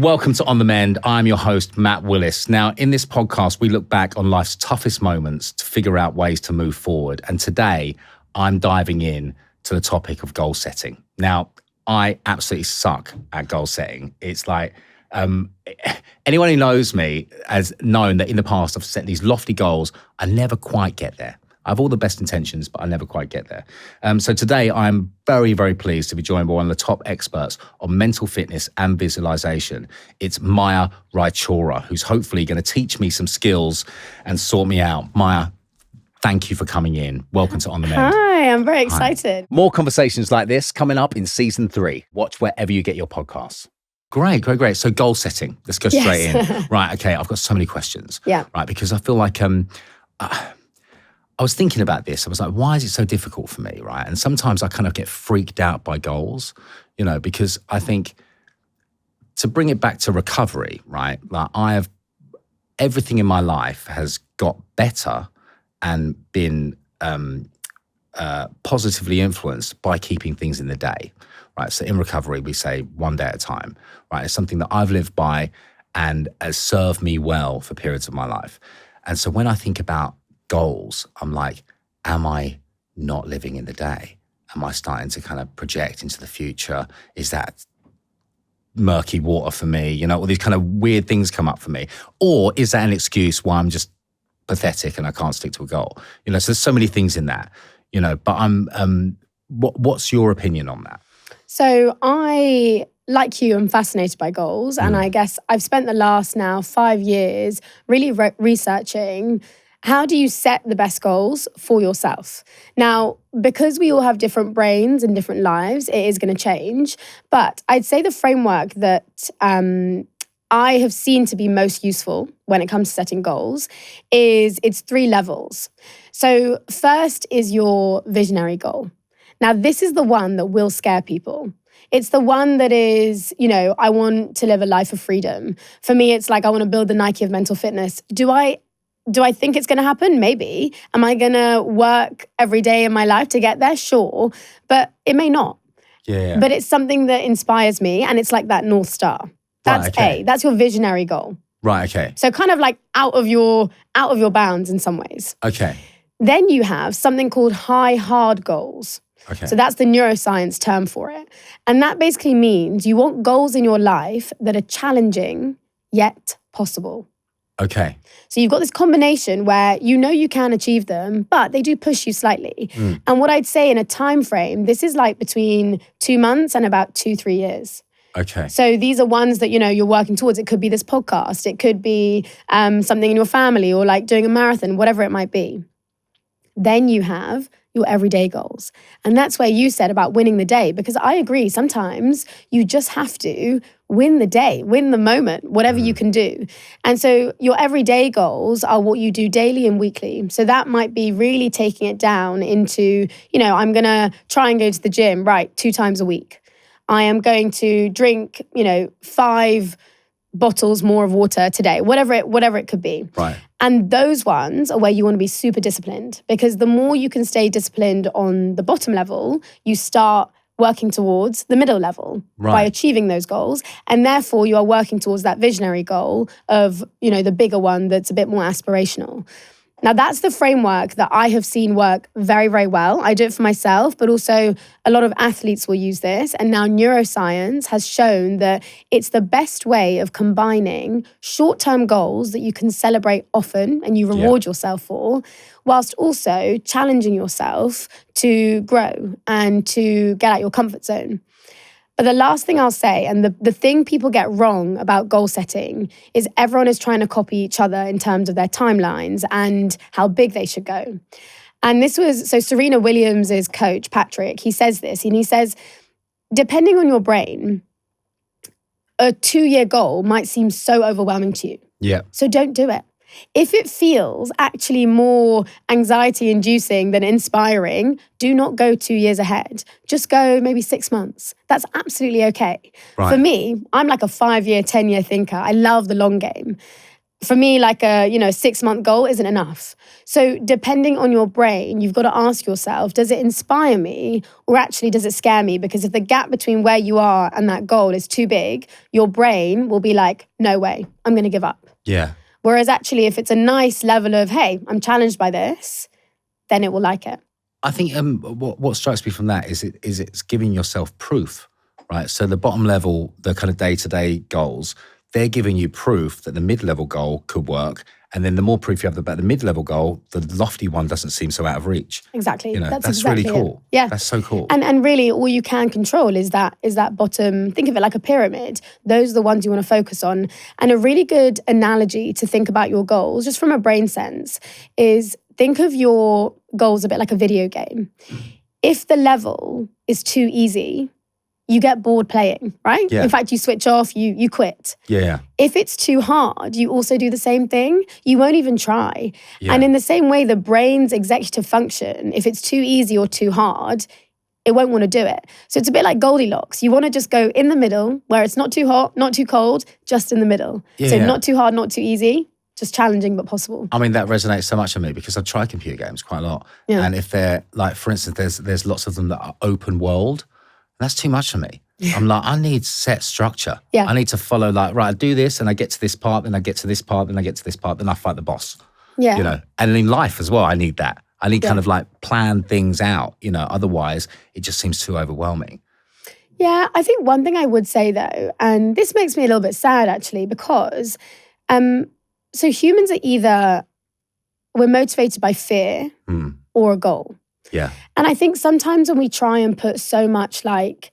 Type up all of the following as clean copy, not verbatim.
Welcome to On the Mend. I'm your host, Matt Willis. Now, in this podcast, we look back on life's toughest moments to figure out ways to move forward. And today, I'm diving in to the topic of goal setting. Now, I absolutely suck at goal setting. It's like, anyone who knows me has known that in the past, I've set these lofty goals. I never quite get there. I have all the best intentions, but I never quite get there. So today, I'm very, very pleased to be joined by one of the top experts on mental fitness and visualization. It's Maya Raichoora, who's hopefully going to teach me some skills and sort me out. Maya, thank you for coming in. Welcome to On the Mend. Hi, I'm very excited. More conversations like this coming up in season 3. Watch wherever you get your podcasts. Great. So goal setting. Let's go straight in. Right, okay, I've got so many questions. Yeah. Right, because I feel like I was thinking about this. I was like, why is it so difficult for me, right? And sometimes I kind of get freaked out by goals, because I think to bring it back to recovery, right? Like everything in my life has got better and been positively influenced by keeping things in the day, right? So in recovery, we say one day at a time, right? It's something that I've lived by and has served me well for periods of my life. And so when I think about goals, I'm like, am I not living in the day? Am I starting to kind of project into the future? Is that murky water for me? All these kind of weird things come up for me. Or is that an excuse why I'm just pathetic and I can't stick to a goal? So there's so many things in that, but what's your opinion on that? So I, like you, am fascinated by goals. And I guess I've spent the last now 5 years really researching how do you set the best goals for yourself? Now, because we all have different brains and different lives, it is going to change. But I'd say the framework that I have seen to be most useful when it comes to setting goals it's 3 levels. So first is your visionary goal. Now, this is the one that will scare people. It's the one that is, I want to live a life of freedom. For me, it's like I want to build the Nike of mental fitness. Do I think it's going to happen? Maybe. Am I going to work every day in my life to get there? Sure. But it may not. Yeah. But it's something that inspires me, and it's like that North Star. That's right, okay. That's your visionary goal. Right, okay. So kind of like out of your bounds in some ways. Okay. Then you have something called high hard goals. Okay. So that's the neuroscience term for it. And that basically means you want goals in your life that are challenging yet possible. Okay. So you've got this combination where you can achieve them, but they do push you slightly. And what I'd say in a time frame, this is like between 2 months and about 2-3 years. Okay. So these are ones that, you're working towards. It could be this podcast. It could be something in your family or like doing a marathon, whatever it might be. Then you have your everyday goals. And that's where you said about winning the day, because I agree, sometimes you just have to win the day, win the moment, whatever you can do. And so your everyday goals are what you do daily and weekly. So that might be really taking it down into, I'm going to try and go to the gym, 2 times a week. I am going to drink, 5 bottles more of water today, whatever it could be. Right. And those ones are where you want to be super disciplined, because the more you can stay disciplined on the bottom level, you start working towards the middle level by achieving those goals. And therefore you are working towards that visionary goal of, the bigger one that's a bit more aspirational. Now, that's the framework that I have seen work very, very well. I do it for myself, but also a lot of athletes will use this. And now neuroscience has shown that it's the best way of combining short-term goals that you can celebrate often and you reward yourself for, whilst also challenging yourself to grow and to get out your comfort zone. But the last thing I'll say, and the thing people get wrong about goal setting, is everyone is trying to copy each other in terms of their timelines and how big they should go. And so Serena Williams' coach, Patrick, he says this, and he says, depending on your brain, a 2-year goal might seem so overwhelming to you. Yeah. So don't do it. If it feels actually more anxiety-inducing than inspiring, do not go 2 years ahead. Just go maybe 6 months. That's absolutely okay. Right. For me, I'm like a 5-year, 10-year thinker. I love the long game. For me, like a 6-month goal isn't enough. So depending on your brain, you've got to ask yourself, does it inspire me or actually does it scare me? Because if the gap between where you are and that goal is too big, your brain will be like, no way, I'm going to give up. Yeah. Whereas actually, if it's a nice level of, hey, I'm challenged by this, then it will like it. I think what strikes me from that is it's giving yourself proof, right? So the bottom level, the kind of day-to-day goals, they're giving you proof that the mid-level goal could work. And then the more proof you have about the mid-level goal, the lofty one doesn't seem so out of reach. Exactly. That's exactly really cool. Yeah. That's so cool. And really all you can control is that bottom, think of it like a pyramid. Those are the ones you want to focus on. And a really good analogy to think about your goals, just from a brain sense, is think of your goals a bit like a video game. If the level is too easy, you get bored playing, right? Yeah. In fact, you switch off, you quit. Yeah. If it's too hard, you also do the same thing. You won't even try. Yeah. And in the same way, the brain's executive function, if it's too easy or too hard, it won't want to do it. So it's a bit like Goldilocks. You want to just go in the middle where it's not too hot, not too cold, just in the middle. So not too hard, not too easy, just challenging but possible. I mean, that resonates so much with me because I try computer games quite a lot. Yeah. And if they're like, for instance, there's lots of them that are open world. That's too much for me. I'm like, I need set structure. Yeah. I need to follow like, right, I do this and I get to this part, then I get to this part, then I get to this part, then I fight the boss. Yeah. And in life as well, I need that. I need kind of like plan things out, otherwise it just seems too overwhelming. Yeah, I think one thing I would say though, and this makes me a little bit sad actually, because so humans are either, we're motivated by fear or a goal. Yeah. And I think sometimes when we try and put so much like,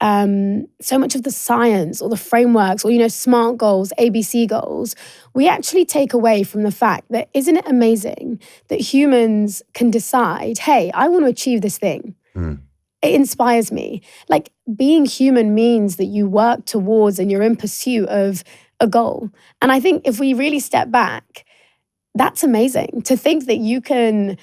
so much of the science or the frameworks or, SMART goals, ABC goals, we actually take away from the fact that isn't it amazing that humans can decide, hey, I want to achieve this thing. It inspires me. Like being human means that you work towards and you're in pursuit of a goal. And I think if we really step back, that's amazing to think that you can,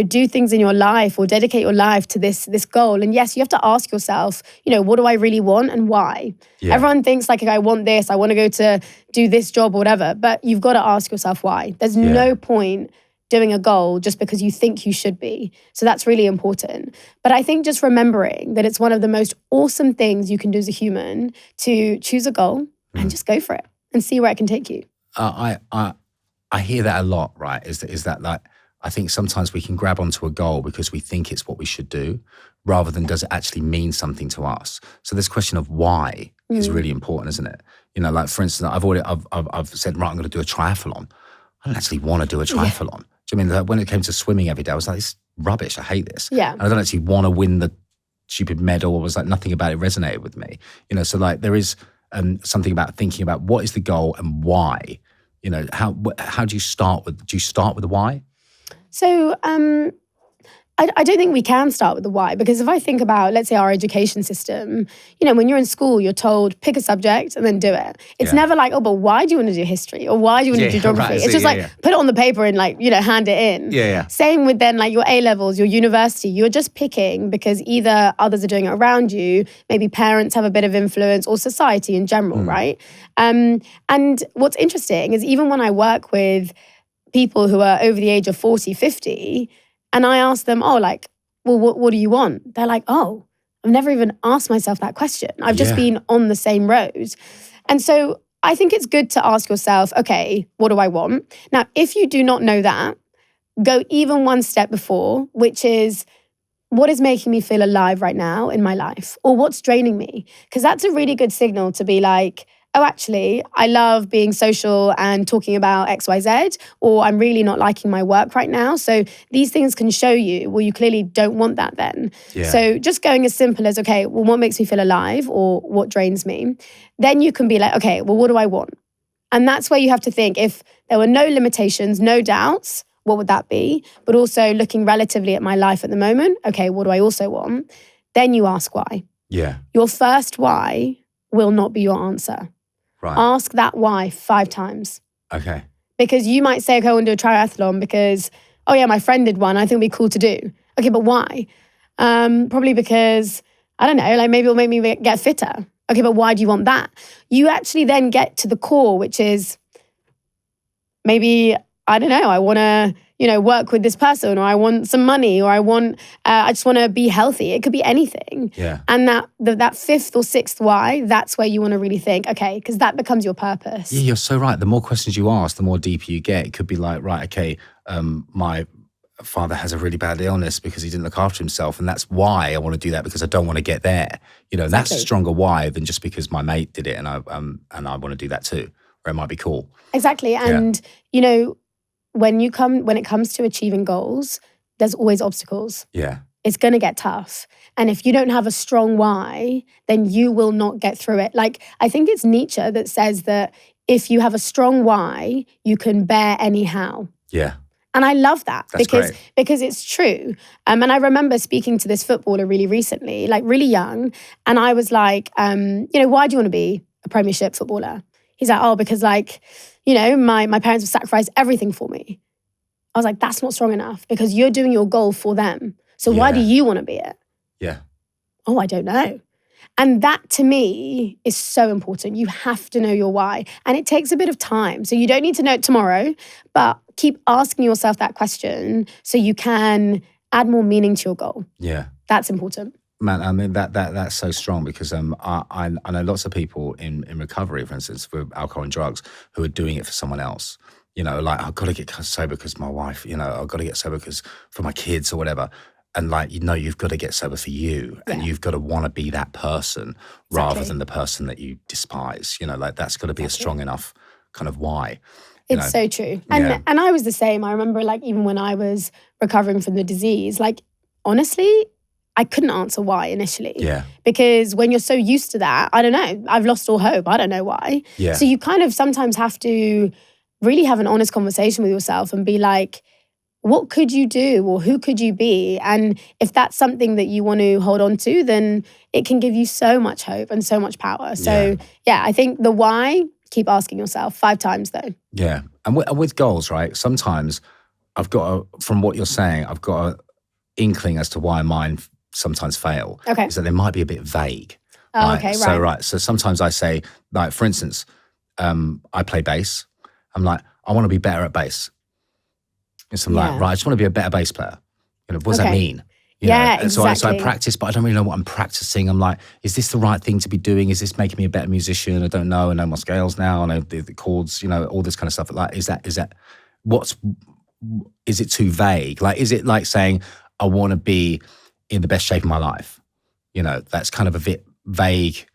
do things in your life or dedicate your life to this goal. And yes, you have to ask yourself, what do I really want and why? Yeah. Everyone thinks like, I want this, I want to go to do this job or whatever, but you've got to ask yourself why. There's no point doing a goal just because you think you should be. So that's really important. But I think just remembering that it's one of the most awesome things you can do as a human to choose a goal and just go for it and see where it can take you. I hear that a lot, right? Is that like, I think sometimes we can grab onto a goal because we think it's what we should do rather than does it actually mean something to us. So this question of why is really important, isn't it? Like for instance, I've said, right, I'm going to do a triathlon. I don't actually want to do a triathlon. Do you mean that when it came to swimming every day, I was like, this is rubbish. I hate this. Yeah. And I don't actually want to win the stupid medal. It was like nothing about it resonated with me. So like there is something about thinking about what is the goal and why. How do you start with? Do you start with the why? So I don't think we can start with the why, because if I think about, let's say, our education system, when you're in school, you're told, pick a subject and then do it. It's never like, oh, but why do you want to do history? Or why do you want to do geography? Right, it's just put it on the paper and hand it in. Yeah. Same with then your A-levels, your university. You're just picking because either others are doing it around you, maybe parents have a bit of influence, or society in general, right? And what's interesting is even when I work with people who are over the age of 40, 50, and I ask them, well, what do you want? They're like, oh, I've never even asked myself that question. I've just been on the same road. And so I think it's good to ask yourself, okay, what do I want? Now, if you do not know that, go even one step before, which is, what is making me feel alive right now in my life? Or what's draining me? Because that's a really good signal to be like, oh, actually, I love being social and talking about XYZ, or I'm really not liking my work right now. So these things can show you, well, you clearly don't want that then. Yeah. So just going as simple as, okay, well, what makes me feel alive or what drains me? Then you can be like, okay, well, what do I want? And that's where you have to think, if there were no limitations, no doubts, what would that be? But also looking relatively at my life at the moment, okay, what do I also want? Then you ask why. Yeah. Your first why will not be your answer. Right. Ask that why 5 times. Okay. Because you might say, okay, I want to do a triathlon because, oh yeah, my friend did one. I think it'd be cool to do. Okay, but why? Probably because, I don't know, maybe it'll make me get fitter. Okay, but why do you want that? You actually then get to the core, which is, maybe, I don't know, I want to, work with this person, or I want some money, or I just want to be healthy. It could be anything. Yeah. And that fifth or sixth why, that's where you want to really think, okay, because that becomes your purpose. Yeah, you're so right. The more questions you ask, the more deeper you get. It could be like, right, okay, my father has a really bad illness because he didn't look after himself, and that's why I want to do that, because I don't want to get there. Exactly. That's a stronger why than just because my mate did it and I want to do that too, or it might be cool. Exactly. And when it comes to achieving goals, there's always obstacles. Yeah. It's going to get tough. And if you don't have a strong why, then you will not get through it. Like, I think it's Nietzsche that says that if you have a strong why, you can bear any how. Yeah. And I love that. That's because great. Because it's true. And I remember speaking to this footballer really recently, like really young. And I was like, why do you want to be a Premiership footballer? He's like, because my parents have sacrificed everything for me. I was like, that's not strong enough, because you're doing your goal for them. So why do you want to be it? Yeah. Oh, I don't know. And that to me is so important. You have to know your why. And it takes a bit of time. So you don't need to know it tomorrow, but keep asking yourself that question so you can add more meaning to your goal. Yeah. That's important. Man, I mean, that's so strong, because I know lots of people in recovery, for instance, with alcohol and drugs, who are doing it for someone else. Like, I've got to get sober because my wife, I've got to get sober because for my kids or whatever. And like, you've got to get sober for you, and you've got to want to be that person rather than the person that you despise. Like, that's got to be a strong enough kind of why. It's so true. And I was the same. I remember, like, even when I was recovering from the disease, like, honestly, I couldn't answer why initially. Yeah. Because when you're so used to that, I don't know, I've lost all hope. I don't know why. Yeah. So you kind of sometimes have to really have an honest conversation with yourself and be like, what could you do, or who could you be? And if that's something that you want to hold on to, then it can give you so much hope and so much power. So I think the why, keep asking yourself 5 times though. Yeah. And with goals, right? Sometimes from what you're saying, I've got an inkling as to why mine sometimes fail. Okay. Is that they might be a bit vague. Oh, okay, right. So sometimes I say, like, for instance, I play bass. I'm like, I want to be better at bass. And so I'm like, right, I just want to be a better bass player. What does that mean? And exactly. So I practice, but I don't really know what I'm practicing. I'm like, is this the right thing to be doing? Is this making me a better musician? I don't know. I know my scales now. I know the chords, all this kind of stuff. Like, is it too vague? Like, is it like saying, I want to be in the best shape of my life? That's kind of a bit vague.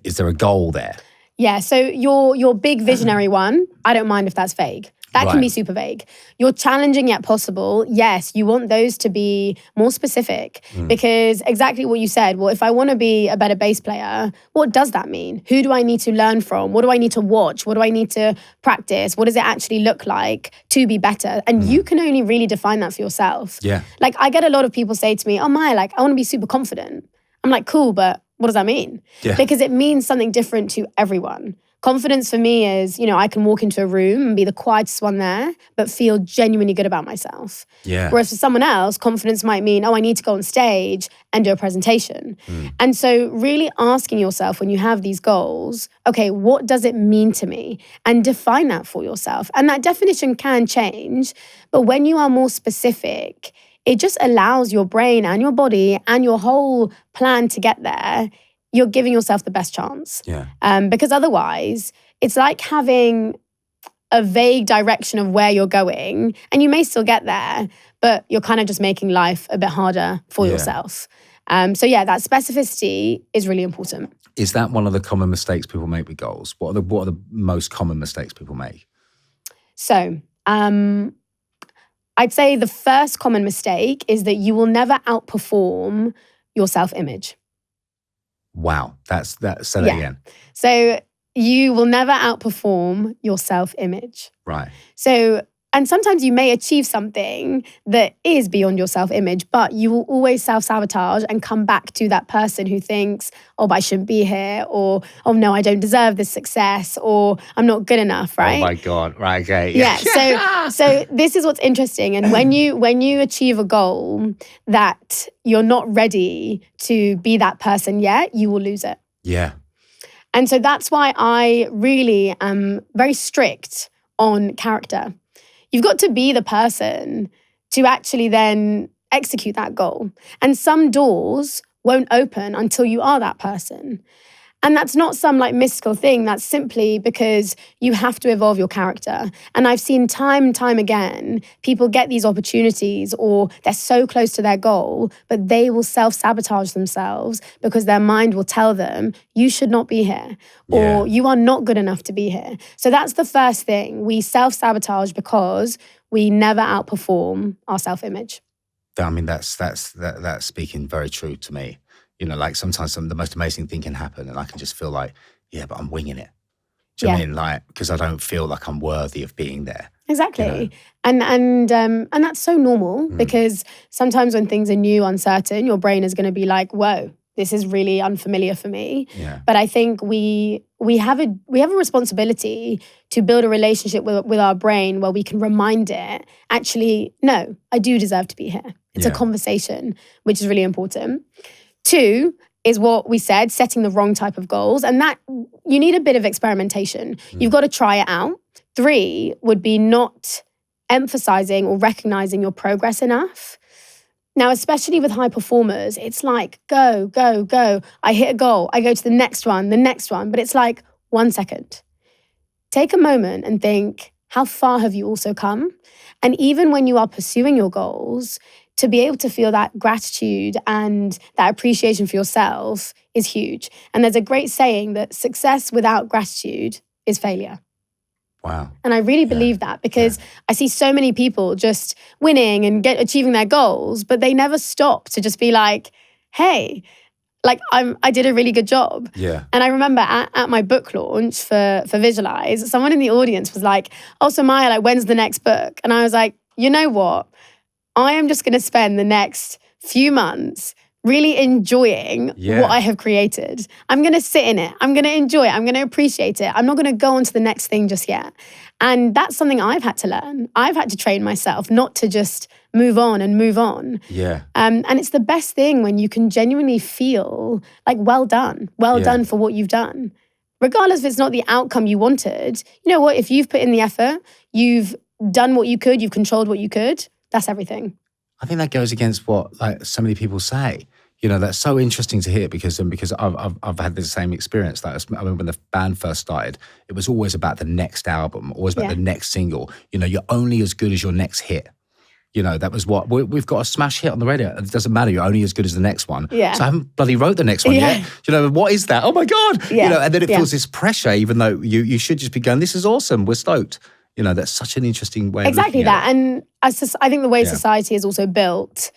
Is there a goal there? Yeah, so your big visionary one, I don't mind if that's vague. That can be super vague. You're challenging yet possible. Yes, you want those to be more specific, because exactly what you said. Well, if I want to be a better bass player, what does that mean? Who do I need to learn from? What do I need to watch? What do I need to practice? What does it actually look like to be better? And you can only really define that for yourself. Yeah. Like, I get a lot of people say to me, oh, Maya, like, I want to be super confident. I'm like, cool, but what does that mean? Yeah. Because it means something different to everyone. Confidence for me is, I can walk into a room and be the quietest one there, but feel genuinely good about myself. Yeah. Whereas for someone else, confidence might mean, I need to go on stage and do a presentation. And so really asking yourself when you have these goals, okay, what does it mean to me? And define that for yourself. And that definition can change, but when you are more specific, it just allows your brain and your body and your whole plan to get there. You're giving yourself the best chance. Yeah. Because otherwise, it's like having a vague direction of where you're going, and you may still get there, but you're kind of just making life a bit harder for yourself. That specificity is really important. Is that one of the common mistakes people make with goals? What are the most common mistakes people make? So, I'd say the first common mistake is that you will never outperform your self-image. Wow, say that again. So you will never outperform your self-image. Right. So, and sometimes you may achieve something that is beyond your self-image, but you will always self-sabotage and come back to that person who thinks, oh, but I shouldn't be here, or, oh no, I don't deserve this success, or I'm not good enough, right? Oh my God, right, okay. Yeah, so this is what's interesting. And when you achieve a goal that you're not ready to be that person yet, you will lose it. Yeah. And so that's why I really am very strict on character. You've got to be the person to actually then execute that goal. And some doors won't open until you are that person. And that's not some like mystical thing. That's simply because you have to evolve your character. And I've seen time and time again, people get these opportunities or they're so close to their goal, but they will self-sabotage themselves because their mind will tell them, you should not be here, or you are not good enough to be here. So that's the first thing. We self-sabotage because we never outperform our self-image. I mean, that's speaking very true to me. You know, like sometimes the most amazing thing can happen and I can just feel like, yeah, but I'm winging it. Do you know what I mean? Like, because I don't feel like I'm worthy of being there. Exactly. You know? And that's so normal because sometimes when things are new, uncertain, your brain is going to be like, whoa, this is really unfamiliar for me. Yeah. But I think we have a responsibility to build a relationship with our brain where we can remind it, actually, no, I do deserve to be here. It's a conversation, which is really important. 2 is what we said, setting the wrong type of goals. And that you need a bit of experimentation. You've got to try it out. 3 would be not emphasizing or recognizing your progress enough. Now, especially with high performers, it's like, go, go, go. I hit a goal. I go to the next one. But it's like 1 second. Take a moment and think, how far have you also come? And even when you are pursuing your goals, to be able to feel that gratitude and that appreciation for yourself is huge. And there's a great saying that success without gratitude is failure. Wow. And I really believe that because I see so many people just winning and achieving their goals, but they never stop to just be like, hey, like I did a really good job. Yeah. And I remember at my book launch for Visualize, someone in the audience was like, oh, so Maya, like, when's the next book? And I was like, you know what? I am just going to spend the next few months really enjoying what I have created. I'm going to sit in it. I'm going to enjoy it. I'm going to appreciate it. I'm not going to go on to the next thing just yet. And that's something I've had to learn. I've had to train myself not to just move on and move on. Yeah. And it's the best thing when you can genuinely feel like, well done for what you've done. Regardless if it's not the outcome you wanted, you know what? If you've put in the effort, you've done what you could, you've controlled what you could, that's everything. I think that goes against what like so many people say. You know, that's so interesting to hear because I've had the same experience. Like, I remember when the band first started, it was always about the next album, always about the next single. You know, you're only as good as your next hit. You know, that was what we've got a smash hit on the radio. It doesn't matter. You're only as good as the next one. Yeah. So I haven't bloody wrote the next one yet. You know, what is that? Oh my God. Yeah. You know, and then it feels this pressure, even though you should just be going, this is awesome. We're stoked. You know, that's such an interesting way exactly of that. at it. And I think the way society is also built,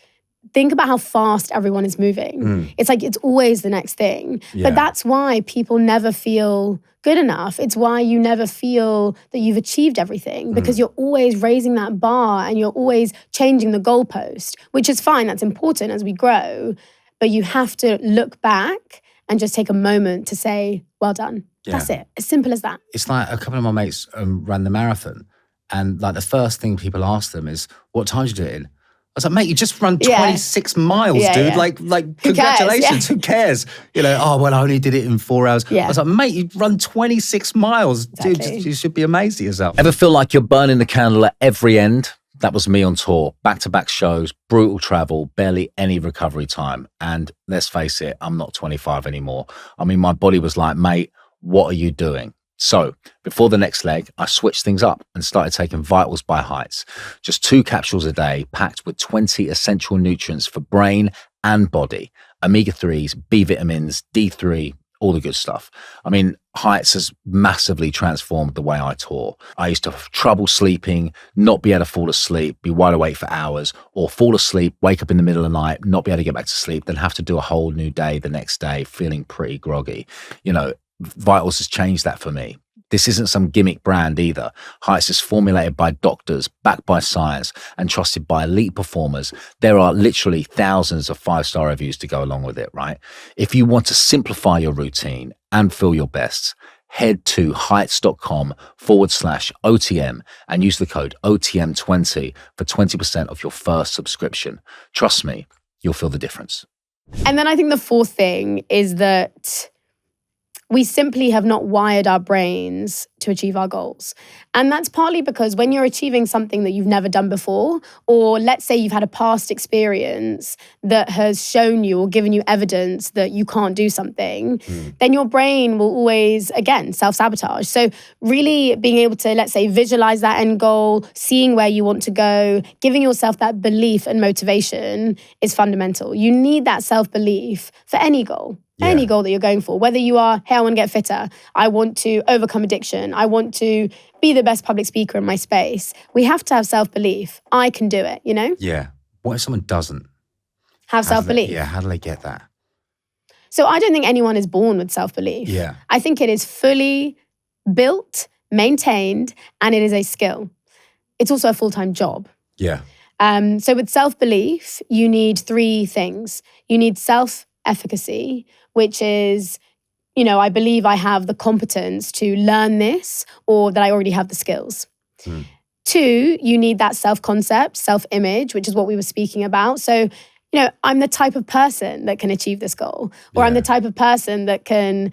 think about how fast everyone is moving. It's like it's always the next thing. But that's why people never feel good enough. It's why you never feel that you've achieved everything because you're always raising that bar and you're always changing the goalpost, which is fine. That's important as we grow. But you have to look back and just take a moment to say, well done. Yeah. That's it. As simple as that. It's like a couple of my mates ran the marathon, and like the first thing people ask them is, "What time did you do it in?" I was like, "Mate, you just run 26 miles, dude. Yeah. Like Who congratulations. cares? Who cares? You know, oh well, I only did it in 4 hours." Yeah. I was like, "Mate, you run 26 miles, Exactly. dude. You should be amazed at yourself." Ever feel like you're burning the candle at every end? That was me on tour, back-to-back shows, brutal travel, barely any recovery time. And let's face it, I'm not 25 anymore. I mean, my body was like, mate, what are you doing? So before the next leg, I switched things up and started taking Vitals by Heights. Just 2 capsules a day, packed with 20 essential nutrients for brain and body, omega-3s, B vitamins, D3, all the good stuff. I mean, Heights has massively transformed the way I tour. I used to have trouble sleeping, not be able to fall asleep, be wide awake for hours, or fall asleep, wake up in the middle of the night, not be able to get back to sleep, then have to do a whole new day the next day, feeling pretty groggy. You know, Vitals has changed that for me. This isn't some gimmick brand either. Heights is formulated by doctors, backed by science, and trusted by elite performers. There are literally thousands of 5-star reviews to go along with it, right? If you want to simplify your routine and feel your best, head to heights.com/OTM and use the code OTM20 for 20% off your first subscription. Trust me, you'll feel the difference. And then I think the fourth thing is that We simply have not wired our brains to achieve our goals. And that's partly because when you're achieving something that you've never done before, or let's say you've had a past experience that has shown you or given you evidence that you can't do something, then your brain will always, again, self-sabotage. So really being able to, let's say, visualize that end goal, seeing where you want to go, giving yourself that belief and motivation is fundamental. You need that self-belief for any goal. Any goal that you're going for, whether you are, hey, I want to get fitter, I want to overcome addiction, I want to be the best public speaker in my space. We have to have self-belief. I can do it, you know? Yeah. What if someone doesn't Have self-belief. How do they get that? So I don't think anyone is born with self-belief. Yeah. I think it is fully built, maintained, and it is a skill. It's also a full-time job. Yeah. So with self-belief, you need three things. You need self-efficacy, which is, you know, I believe I have the competence to learn this, or that I already have the skills. 2, you need that self-concept, self-image, which is what we were speaking about. So, you know, I'm the type of person that can achieve this goal, or I'm the type of person that can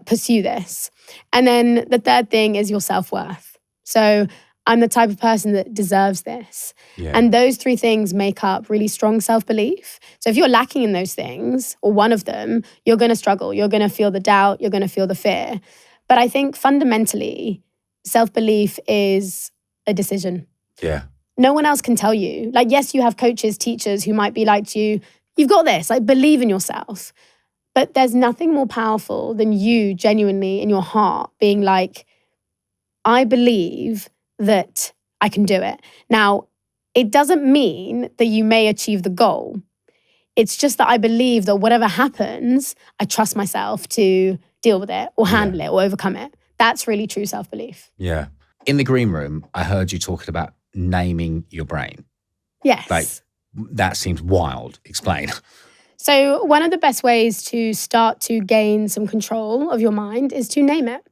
pursue this. And then the third thing is your self-worth. So I'm the type of person that deserves this. Yeah. And those three things make up really strong self-belief. So if you're lacking in those things, or one of them, you're going to struggle. You're going to feel the doubt. You're going to feel the fear. But I think fundamentally, self-belief is a decision. Yeah. No one else can tell you. Like, yes, you have coaches, teachers who might be like to you, you've got this, like, believe in yourself. But there's nothing more powerful than you genuinely in your heart being like, I believe that I can do it. Now, it doesn't mean that you may achieve the goal. It's just that I believe that whatever happens, I trust myself to deal with it or handle it or overcome it. That's really true self-belief. Yeah. In the green room, I heard you talking about naming your brain. Yes. Like, that seems wild. Explain. So one of the best ways to start to gain some control of your mind is to name it.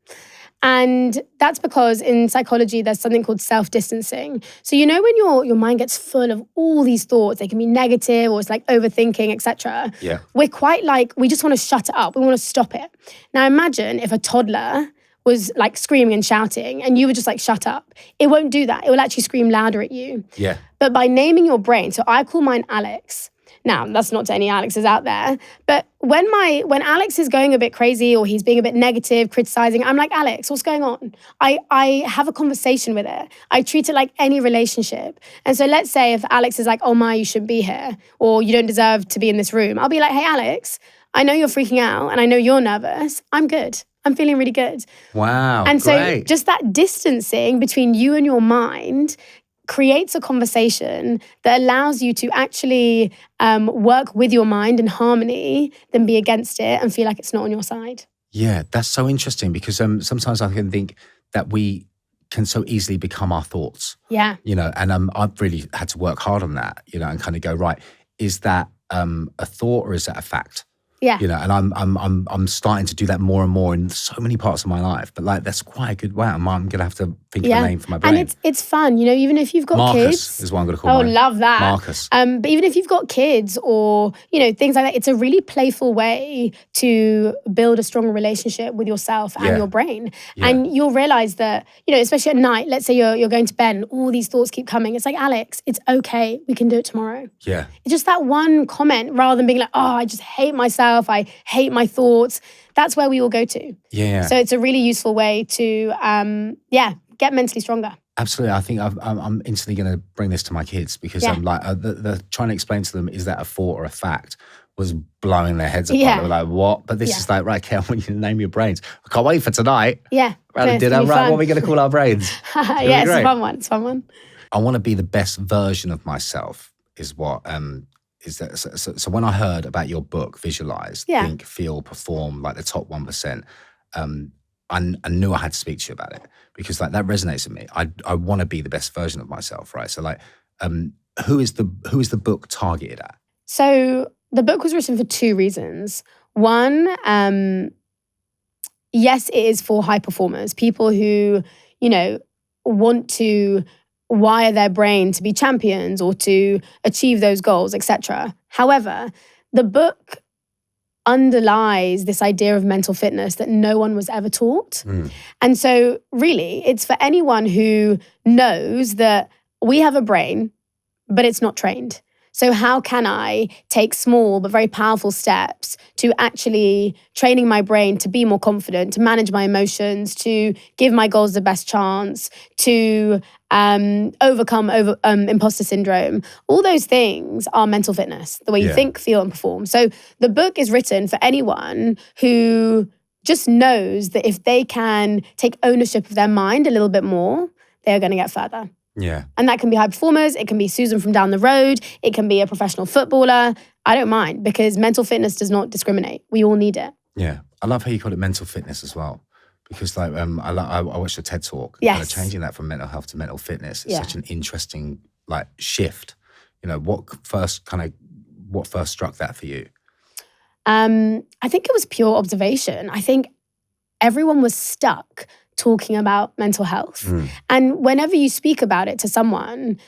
And that's because in psychology, there's something called self-distancing. So you know when your mind gets full of all these thoughts, they can be negative or it's like overthinking, etc. Yeah. We're quite like, we just want to shut it up. We want to stop it. Now imagine if a toddler was like screaming and shouting and you were just like, shut up. It won't do that. It will actually scream louder at you. Yeah. But by naming your brain, so I call mine Alex. Now, that's not to any Alexes out there, but when Alex is going a bit crazy or he's being a bit negative, criticizing, I'm like, Alex, what's going on? I have a conversation with it. I treat it like any relationship. And so let's say if Alex is like, oh, Maya, you shouldn't be here, or you don't deserve to be in this room, I'll be like, hey, Alex, I know you're freaking out and I know you're nervous. I'm good. I'm feeling really good. Wow. And great. so just that distancing between you and your mind creates a conversation that allows you to actually work with your mind in harmony than be against it and feel like it's not on your side. Yeah, that's so interesting because sometimes I can think that we can so easily become our thoughts. Yeah. You know, and I've really had to work hard on that, you know, and kind of go, right, is that a thought or is that a fact? Yeah. You know, and I'm starting to do that more and more in so many parts of my life. But like, that's quite a good way. I'm gonna have to think of a name for my brain. And it's fun, you know, even if you've got Marcus kids. is what I'm gonna call mine. Love that. Marcus. But even if you've got kids or, you know, things like that, it's a really playful way to build a strong relationship with yourself and your brain. Yeah. And you'll realize that, you know, especially at night, let's say you're going to bed and all these thoughts keep coming. It's like, Alex, it's okay. We can do it tomorrow. Yeah. It's just that one comment rather than being like, oh, I just hate myself. I hate my thoughts. That's where we all go to. Yeah. So it's a really useful way to, get mentally stronger. Absolutely. I think I'm instantly going to bring this to my kids because I'm like, the trying to explain to them, is that a thought or a fact, was blowing their heads apart. They were like, what? But this is like, right, okay, I want you to name your brains. I can't wait for tonight. Yeah. Right, dinner. Right, what are we going to call our brains? Yeah, it's a fun one. It's a fun one. I want to be the best version of myself is what, is that. So when I heard about your book, Visualize, Think, Feel, Perform, like the top 1%, I knew I had to speak to you about it because like that resonates with me. I want to be the best version of myself, right? So like, who is the book targeted at? So the book was written for 2 reasons. One, yes, it is for high performers, people who, you know, want to wire their brain to be champions or to achieve those goals, etc. However, the book underlies this idea of mental fitness that no one was ever taught. And so really, it's for anyone who knows that we have a brain, but it's not trained. So how can I take small but very powerful steps to actually training my brain to be more confident, to manage my emotions, to give my goals the best chance, to overcome imposter syndrome? All those things are mental fitness, the way you think, feel, and perform. So the book is written for anyone who just knows that if they can take ownership of their mind a little bit more, they're going to get further. Yeah. And that can be high performers, it can be Susan from down the road, it can be a professional footballer. I don't mind, because mental fitness does not discriminate. We all need it. Yeah. I love how you call it mental fitness as well. Because I watched a TED Talk. Yes. Kind of changing that from mental health to mental fitness. It's such an interesting shift. What first struck that for you? I think it was pure observation. I think everyone was stuck talking about mental health. And whenever you speak about it to someone,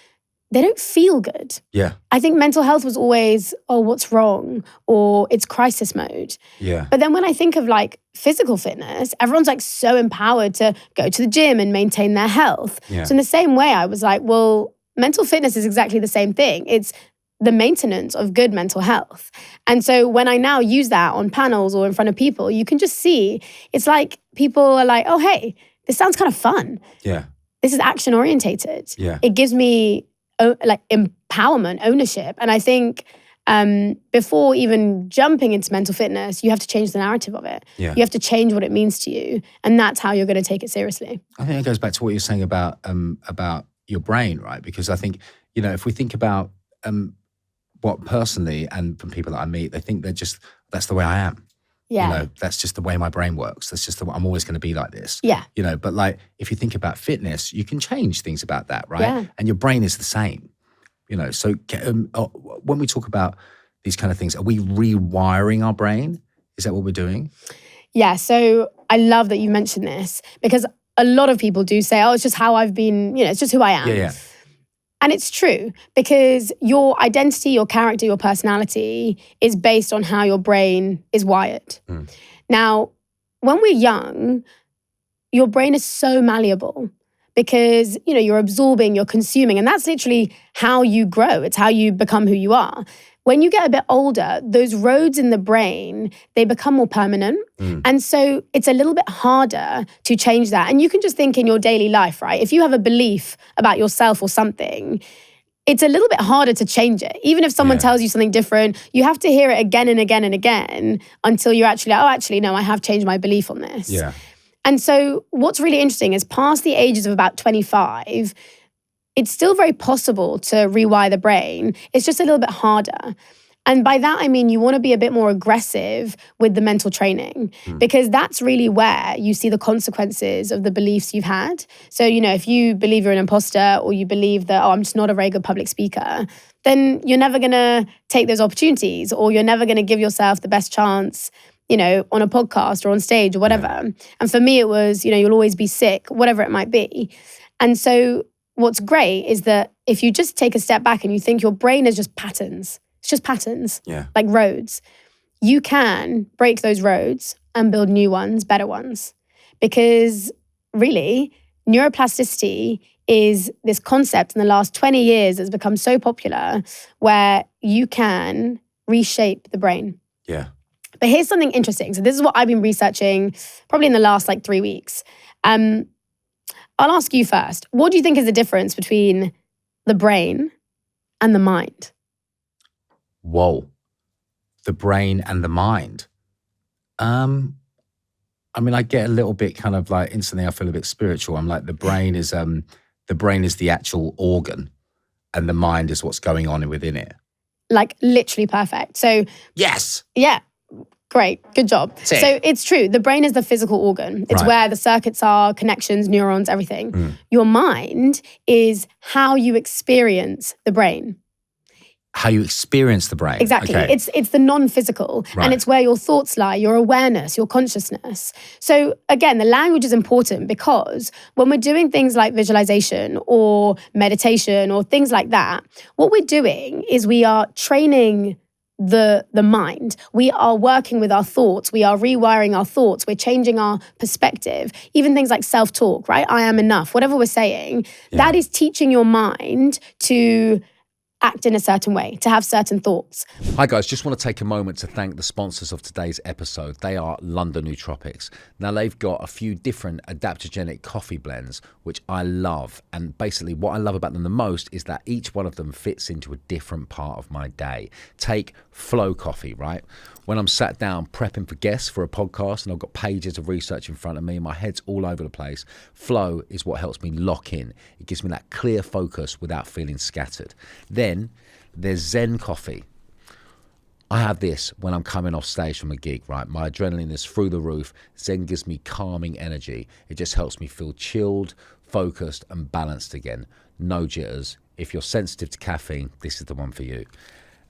they don't feel good. Yeah. I think mental health was always, oh, what's wrong? Or it's crisis mode. Yeah. But then when I think of physical fitness, everyone's so empowered to go to the gym and maintain their health. Yeah. So in the same way, I was like, well, mental fitness is exactly the same thing. It's the maintenance of good mental health. And so when I now use that on panels or in front of people, you can just see, it's like people are like, oh, hey, this sounds kind of fun. Yeah. This is action orientated. Yeah. It gives me empowerment, ownership. And I think before even jumping into mental fitness, you have to change the narrative of it. Yeah. You have to change what it means to you. And that's how you're going to take it seriously. I think it goes back to what you're saying about your brain, right? Because I think, if we think about what personally, and from people that I meet, they think that's the way I am. Yeah. That's just the way my brain works. That's just I'm always going to be like this. Yeah. But if you think about fitness, you can change things about that, right? Yeah. And your brain is the same. So when we talk about these kind of things, are we rewiring our brain? Is that what we're doing? Yeah. So I love that you mentioned this, because a lot of people do say, oh, it's just how I've been, it's just who I am. Yeah. And it's true, because your identity, your character, your personality is based on how your brain is wired. Now, when we're young, your brain is so malleable, because, you're absorbing, you're consuming, and that's literally how you grow. It's how you become who you are. When you get a bit older, those roads in the brain, they become more permanent. And so it's a little bit harder to change that. And you can just think in your daily life, right? If you have a belief about yourself or something, it's a little bit harder to change it. Even if someone tells you something different, you have to hear it again and again and again until you're actually like, oh, actually, no, I have changed my belief on this. Yeah. And so what's really interesting is past the ages of about 25, it's still very possible to rewire the brain. It's just a little bit harder. And by that, I mean, you want to be a bit more aggressive with the mental training, because that's really where you see the consequences of the beliefs you've had. So, if you believe you're an imposter, or you believe that, oh, I'm just not a very good public speaker, then you're never going to take those opportunities, or you're never going to give yourself the best chance, on a podcast or on stage or whatever. Yeah. And for me, it was, you'll always be sick, whatever it might be. And so what's great is that if you just take a step back and you think your brain is just patterns, it's just patterns, like roads, you can break those roads and build new ones, better ones. Because really, neuroplasticity is this concept in the last 20 years that's become so popular, where you can reshape the brain. Yeah. But here's something interesting. So this is what I've been researching probably in the last 3 weeks. I'll ask you first. What do you think is the difference between the brain and the mind? Whoa. The brain and the mind. I get a little bit kind of instantly I feel a bit spiritual. I'm like, the brain is the actual organ, and the mind is what's going on within it. Literally perfect. So yes. Yeah. Great. Good job. So it's true. The brain is the physical organ. It's where the circuits are, connections, neurons, everything. Your mind is how you experience the brain. How you experience the brain. Exactly. Okay. It's the non-physical. Right. And it's where your thoughts lie, your awareness, your consciousness. So again, the language is important, because when we're doing things like visualization or meditation or things like that, what we're doing is we are training the mind. We are working with our thoughts. We are rewiring our thoughts. We're changing our perspective. Even things like self-talk, right? I am enough. Whatever we're saying, that is teaching your mind to act in a certain way, to have certain thoughts. Hi guys, just want to take a moment to thank the sponsors of today's episode. They are London Nootropics. Now they've got a few different adaptogenic coffee blends, which I love. And basically what I love about them the most is that each one of them fits into a different part of my day. Take Flow Coffee, right? When I'm sat down prepping for guests for a podcast and I've got pages of research in front of me and my head's all over the place, Flow is what helps me lock in. It gives me that clear focus without feeling scattered. Then there's Zen Coffee. I have this when I'm coming off stage from a gig, right? My adrenaline is through the roof. Zen gives me calming energy. It just helps me feel chilled, focused and balanced again. No jitters. If you're sensitive to caffeine, this is the one for you.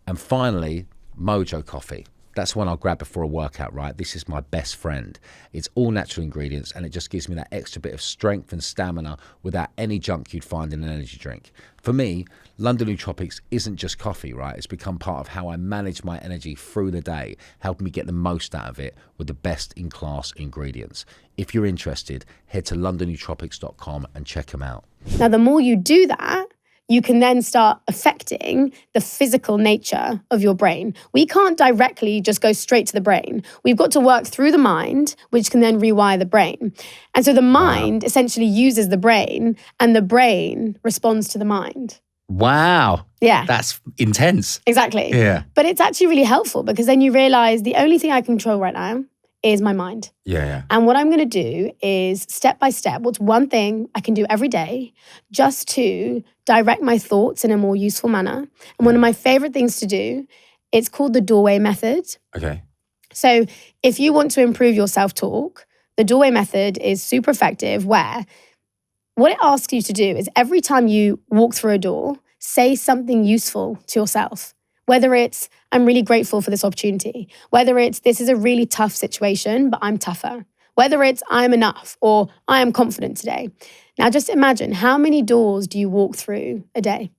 And finally, Mojo Coffee. That's one I'll grab before a workout, right? This is my best friend. It's all natural ingredients and it just gives me that extra bit of strength and stamina without any junk you'd find in an energy drink. For me, London Nootropics isn't just coffee, right? It's become part of how I manage my energy through the day, helping me get the most out of it with the best in class ingredients. If you're interested, head to londonnootropics.com and check them out. Now, the more you do that, you can then start affecting the physical nature of your brain. We can't directly just go straight to the brain. We've got to work through the mind, which can then rewire the brain. And so the mind essentially uses the brain and the brain responds to the mind. Wow. Yeah. That's intense. Exactly. Yeah. But it's actually really helpful because then you realize the only thing I control right now is my mind. Yeah. And what I'm going to do is step by step, what's one thing I can do every day just to direct my thoughts in a more useful manner. And one of my favorite things to do, it's called the doorway method. Okay. So if you want to improve your self-talk, the doorway method is super effective where what it asks you to do is every time you walk through a door, say something useful to yourself. Whether it's, I'm really grateful for this opportunity. Whether it's, this is a really tough situation, but I'm tougher. Whether it's, I'm enough or I am confident today. Now just imagine, how many doors do you walk through a day?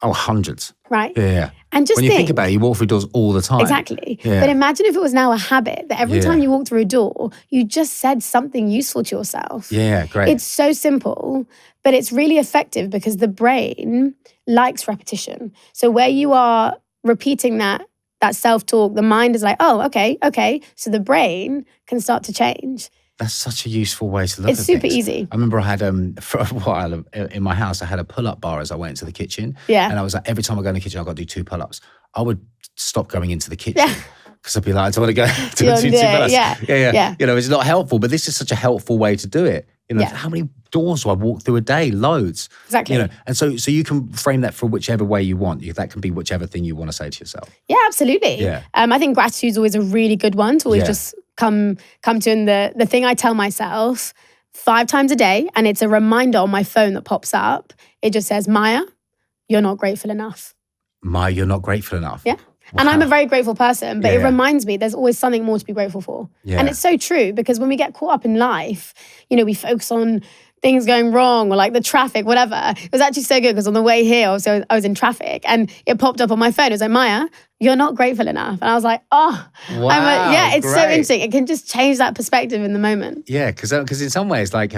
Oh, hundreds. Right? Yeah. And just when you think about it, you walk through doors all the time. Exactly. Yeah. But imagine if it was now a habit that every time you walk through a door, you just said something useful to yourself. Yeah, great. It's so simple, but it's really effective because the brain likes repetition. So where you are repeating that self-talk, the mind is like, oh, okay. So the brain can start to change. That's such a useful way to look at It's things. super easy. I remember I had, for a while in my house, I had a pull-up bar as I went into the kitchen. Yeah. And I was like, every time I go in the kitchen, I've got to do 2 pull-ups. I would stop going into the kitchen because I'd be like, I don't want to go do 2 pull-ups. Yeah. You know, it's not helpful, but this is such a helpful way to do it. You know, how many doors do I walk through a day? Loads. Exactly. You know, and so you can frame that for whichever way you want. That can be whichever thing you want to say to yourself. Yeah, absolutely. Yeah. I think gratitude is always a really good one to always just come to. And the thing I tell myself 5 times a day, and it's a reminder on my phone that pops up. It just says, Maya, you're not grateful enough. Maya, you're not grateful enough. Yeah. Wow. And I'm a very grateful person, but it reminds me there's always something more to be grateful for. Yeah. And it's so true because when we get caught up in life, you know, we focus on things going wrong or like the traffic, whatever. It was actually so good because on the way here, I was in traffic and it popped up on my phone. It was like, Maya, you're not grateful enough. And I was like, oh, wow, it's so interesting. It can just change that perspective in the moment. Yeah, because in some ways, like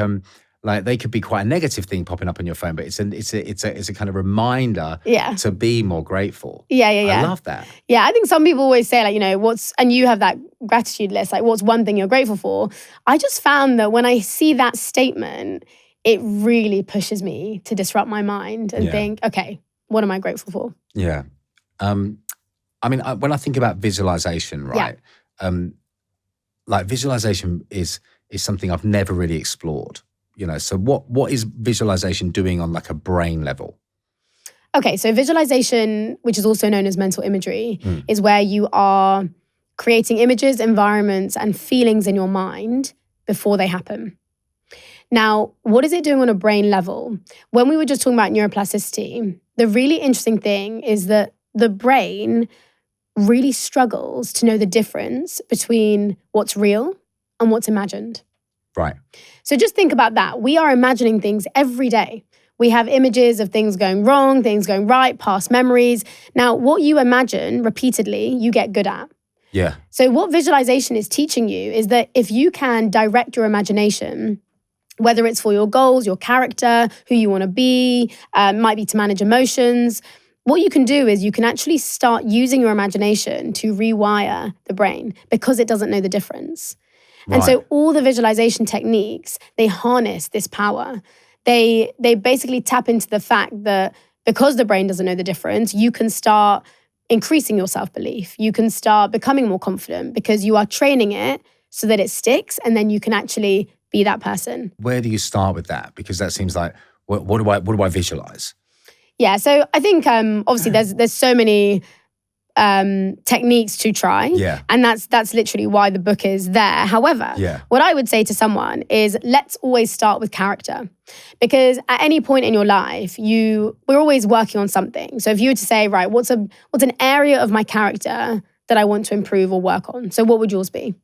they could be quite a negative thing popping up on your phone, but it's a kind of reminder to be more grateful. Yeah. I love that. Yeah, I think some people always say like, you know, and you have that gratitude list, like what's one thing you're grateful for? I just found that when I see that statement, it really pushes me to disrupt my mind and think, okay, what am I grateful for? Yeah. I mean, when I think about visualization, right? Like visualization is something I've never really explored. You know, so what is visualization doing on like a brain level? Okay, so visualization, which is also known as mental imagery, is where you are creating images, environments, and feelings in your mind before they happen. Now, what is it doing on a brain level? When we were just talking about neuroplasticity, the really interesting thing is that the brain really struggles to know the difference between what's real and what's imagined. Right. So just think about that. We are imagining things every day. We have images of things going wrong, things going right, past memories. Now, what you imagine repeatedly, you get good at. Yeah. So what visualization is teaching you is that if you can direct your imagination, whether it's for your goals, your character, who you want to be, might be to manage emotions, what you can do is you can actually start using your imagination to rewire the brain because it doesn't know the difference. And so all the visualization techniques, they harness this power. They basically tap into the fact that because the brain doesn't know the difference, you can start increasing your self-belief. You can start becoming more confident because you are training it so that it sticks, and then you can actually be that person. Where do you start with that? Because that seems like, what do I visualize? Yeah, so I think obviously there's so many techniques to try. Yeah. And that's literally why the book is there. However, what I would say to someone is let's always start with character. Because at any point in your life, we're always working on something. So if you were to say, right, what's an area of my character that I want to improve or work on? So what would yours be?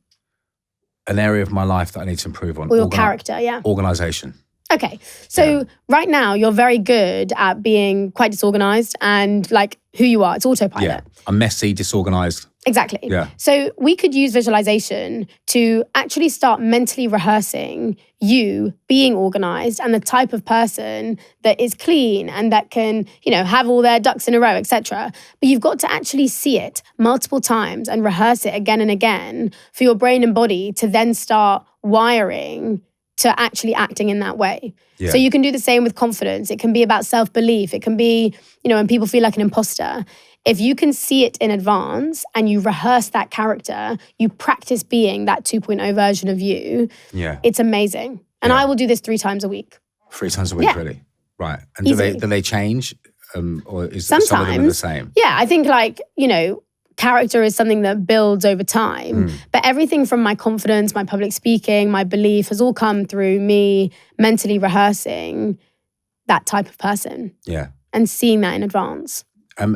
An area of my life that I need to improve on. Or your character, yeah. Organization. Okay, so right now you're very good at being quite disorganized and like who you are. It's autopilot. Yeah, I'm messy, disorganized. Exactly. Yeah. So we could use visualization to actually start mentally rehearsing you being organized and the type of person that is clean and that can, have all their ducks in a row, etc. But you've got to actually see it multiple times and rehearse it again and again for your brain and body to then start wiring to actually acting in that way. Yeah. So you can do the same with confidence. It can be about self-belief. It can be, when people feel like an imposter. If you can see it in advance and you rehearse that character, you practice being that 2.0 version of you, it's amazing. And I will do this 3 times a week. 3 times a week, really? Right. And do they change? Or is some of them the same? Yeah, I think character is something that builds over time. But everything from my confidence, my public speaking, my belief has all come through me mentally rehearsing that type of person. Yeah. And seeing that in advance.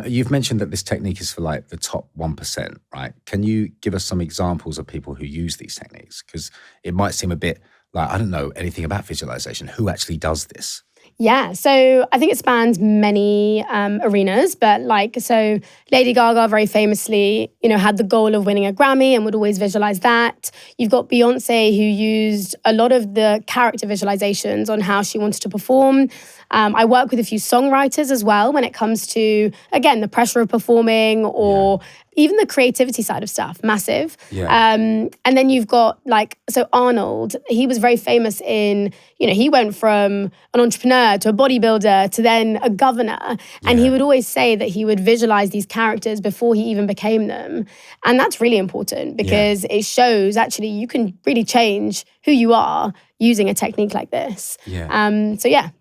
You've mentioned that this technique is for like the top 1%, right? Can you give us some examples of people who use these techniques? Because it might seem a bit like, I don't know anything about visualization. Who actually does this? Yeah, so I think it spans many arenas, but so Lady Gaga very famously, had the goal of winning a Grammy and would always visualize that. You've got Beyonce who used a lot of the character visualizations on how she wanted to perform. I work with a few songwriters as well when it comes to, again, the pressure of performing or even the creativity side of stuff, massive. Yeah. And then you've got Arnold, he was very famous in, he went from an entrepreneur to a bodybuilder to then a governor. And he would always say that he would visualize these characters before he even became them. And that's really important because it shows actually you can really change who you are using a technique like this. Yeah.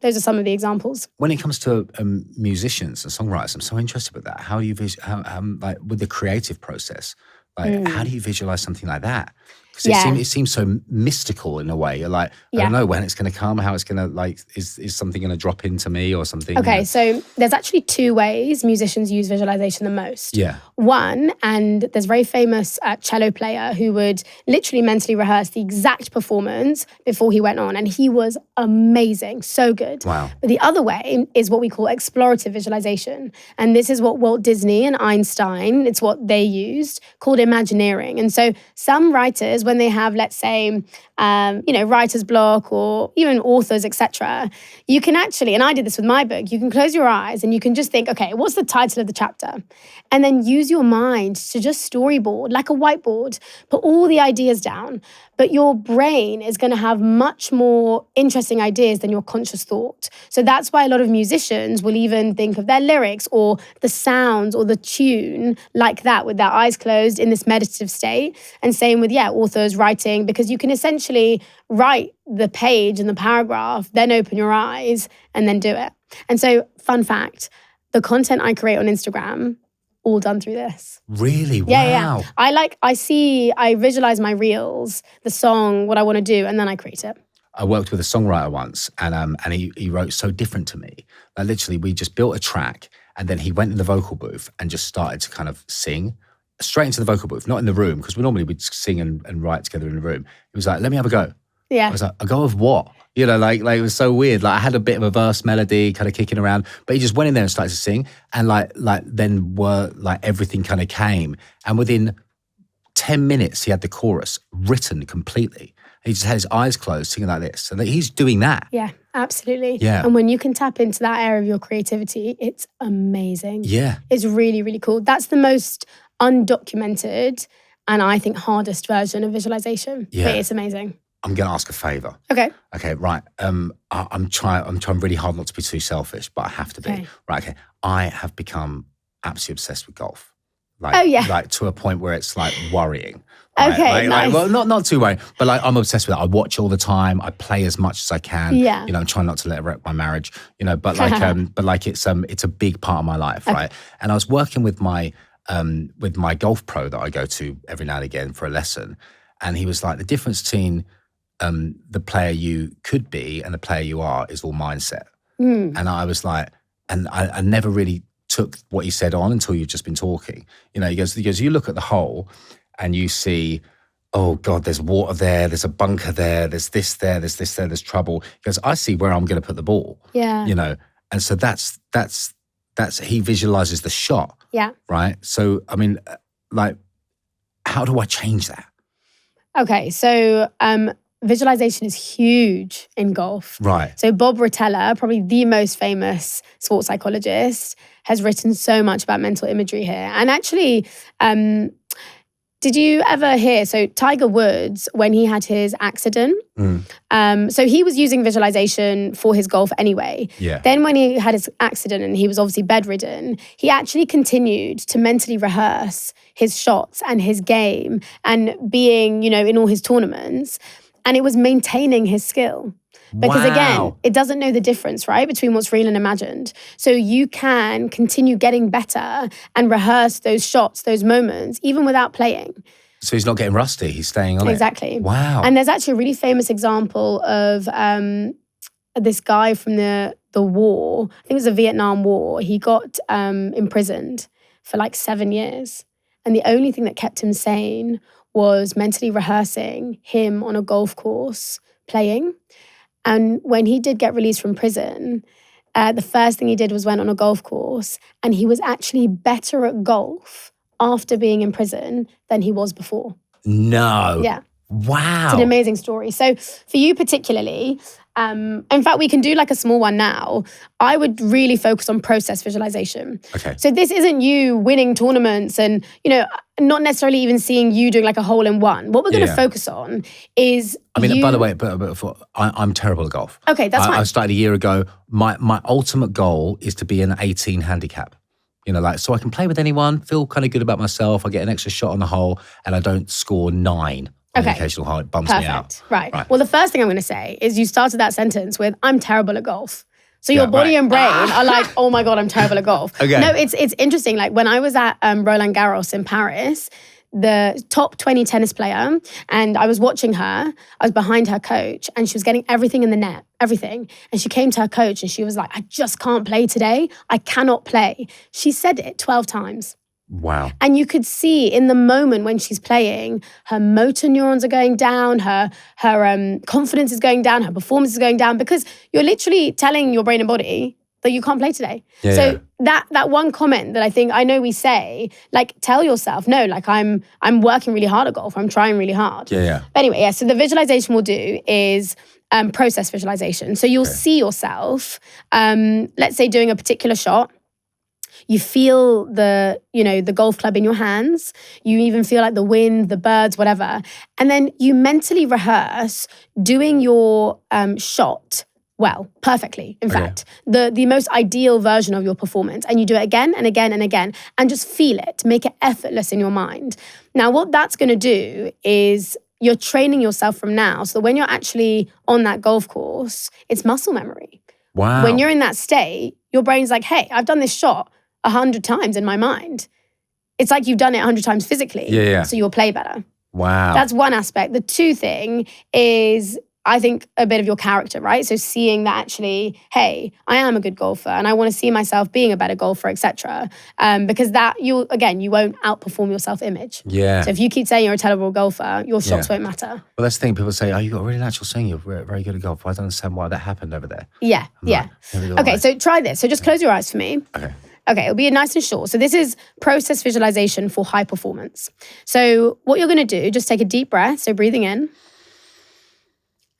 Those are some of the examples. When it comes to musicians and songwriters, I'm so interested with that. How do you with the creative process? How do you visualize something like that? Because it seems so mystical in a way. You're like, I don't know when it's going to come, how it's going to is something going to drop into me or something? Okay, so there's actually 2 ways musicians use visualization the most. Yeah. One, and there's a very famous cello player who would literally mentally rehearse the exact performance before he went on, and he was amazing, so good. Wow. But the other way is what we call explorative visualization, and this is what Walt Disney and Einstein, it's what they used, called Imagineering. And so some writers, when they have, let's say, writer's block or even authors, etc., you can actually, and I did this with my book, you can close your eyes and you can just think, okay, what's the title of the chapter? And then use your mind to just storyboard, like a whiteboard, put all the ideas down. But your brain is going to have much more interesting ideas than your conscious thought. So that's why a lot of musicians will even think of their lyrics or the sounds or the tune like that with their eyes closed in this meditative state. And same with, authors writing, because you can essentially write the page and the paragraph, then open your eyes and then do it. And so, fun fact, the content I create on Instagram, all done through this. Really? Yeah, wow. Yeah. I visualize my reels, the song, what I want to do, and then I create it. I worked with a songwriter once and he wrote so different to me. Like literally, we just built a track and then he went in the vocal booth and just started to kind of sing straight into the vocal booth, not in the room, because normally we'd sing and write together in the room. He was like, let me have a go. Yeah. I was like, a go of what? You know, like it was so weird. Like I had a bit of a verse melody kind of kicking around, but he just went in there and started to sing, and then everything kind of came, and within 10 minutes he had the chorus written completely. He just had his eyes closed, singing like this, and he's doing that. Yeah, absolutely. Yeah. And when you can tap into that area of your creativity, it's amazing. Yeah. It's really, really cool. That's the most undocumented and I think hardest version of visualization. Yeah. But it's amazing. I'm going to ask a favor. Okay. Okay, right. I'm trying really hard not to be too selfish, but I have to be. Okay. Right, okay. I have become absolutely obsessed with golf. Like to a point where it's like worrying. Right? Okay, nice. Well, not too worrying, but like I'm obsessed with it. I watch all the time. I play as much as I can. Yeah. You know, I'm trying not to let it wreck my marriage. You know, but like it's a big part of my life, right? And I was working with my golf pro that I go to every now and again for a lesson, and he was like, the difference between the player you could be and the player you are is all mindset. And I was like, and I never really took what he said on until you've just been talking. You know, he goes, you look at the hole and you see, oh God, there's water there, there's a bunker there, there's this there, there's trouble. He goes, I see where I'm going to put the ball. Yeah. You know, and so that's he visualizes the shot. Yeah. Right. So, I mean, like, how do I change that? Okay. So, visualization is huge in golf. Right. So Bob Rotella, probably the most famous sports psychologist, has written so much about mental imagery here. And actually, did you ever hear, so Tiger Woods, when he had his accident, so he was using visualization for his golf anyway. Yeah. Then when he had his accident and he was obviously bedridden, he actually continued to mentally rehearse his shots and his game and being, you know, in all his tournaments. And it was maintaining his skill. Because again, it doesn't know the difference, right, between what's real and imagined. So you can continue getting better and rehearse those shots, those moments, even wwithout playing. So he's not getting rusty, he's staying on Exactly. it. Wow. And there's actually a really famous example of this guy from the war. I think it was the Vietnam War. He got imprisoned for like 7 years. And the only thing that kept him sane was mentally rehearsing him on a golf course playing. And when he did get released from prison, the first thing he did was went on a golf course, and he was actually better at golf after being in prison than he was before. No. Yeah. Wow. It's an amazing story. So for you particularly, in fact, we can do like a small one now. I would really focus on process visualization. Okay. So this isn't you winning tournaments and, you know, not necessarily even seeing you doing like a hole in one. What we're going to focus on is by the way, I'm terrible at golf. Okay, that's fine. I started a year ago. My ultimate goal is to be an 18 handicap. You know, like, so I can play with anyone, feel kind of good about myself. I get an extra shot on the hole and I don't score 9 on the occasional hole. It bumps me out. Right. Well, the first thing I'm going to say is you started that sentence with, I'm terrible at golf. So your body and brain are like, oh my God, I'm terrible at golf. Okay. No, it's interesting. Like when I was at Roland Garros in Paris, the top 20 tennis player, and I was watching her, I was behind her coach, and she was getting everything in the net, everything. And she came to her coach and she was like, I just can't play today. I cannot play. She said it 12 times. Wow. And you could see in the moment when she's playing, her motor neurons are going down, her confidence is going down, her performance is going down, because you're literally telling your brain and body that you can't play today. That one comment that I know we say, like, tell yourself, no, like I'm working really hard at golf, I'm trying really hard. Yeah. But anyway, so the visualization we'll do is process visualization. So you'll see yourself, let's say doing a particular shot. You feel the golf club in your hands. You even feel like the wind, the birds, whatever. And then you mentally rehearse doing your shot well, perfectly, in fact. The most ideal version of your performance. And you do it again and again and again. And just feel it. Make it effortless in your mind. Now, what that's going to do is you're training yourself from now. So when you're actually on that golf course, it's muscle memory. Wow. When you're in that state, your brain's like, hey, I've done this shot 100 times in my mind. It's like you've done it 100 times physically. Yeah. So you'll play better. Wow. That's one aspect. The two thing is, I think, a bit of your character, right? So seeing that actually, hey, I am a good golfer and I want to see myself being a better golfer, etc. Because that, you won't outperform your self-image. Yeah. So if you keep saying you're a terrible golfer, your shots won't matter. Well, that's the thing. People say, oh, you've got a really natural swing. You're very good at golf. I don't understand why that happened over there. Yeah, Okay, so try this. So just close your eyes for me. Okay, it'll be nice and short. So this is process visualization for high performance. So what you're going to do, just take a deep breath. So breathing in.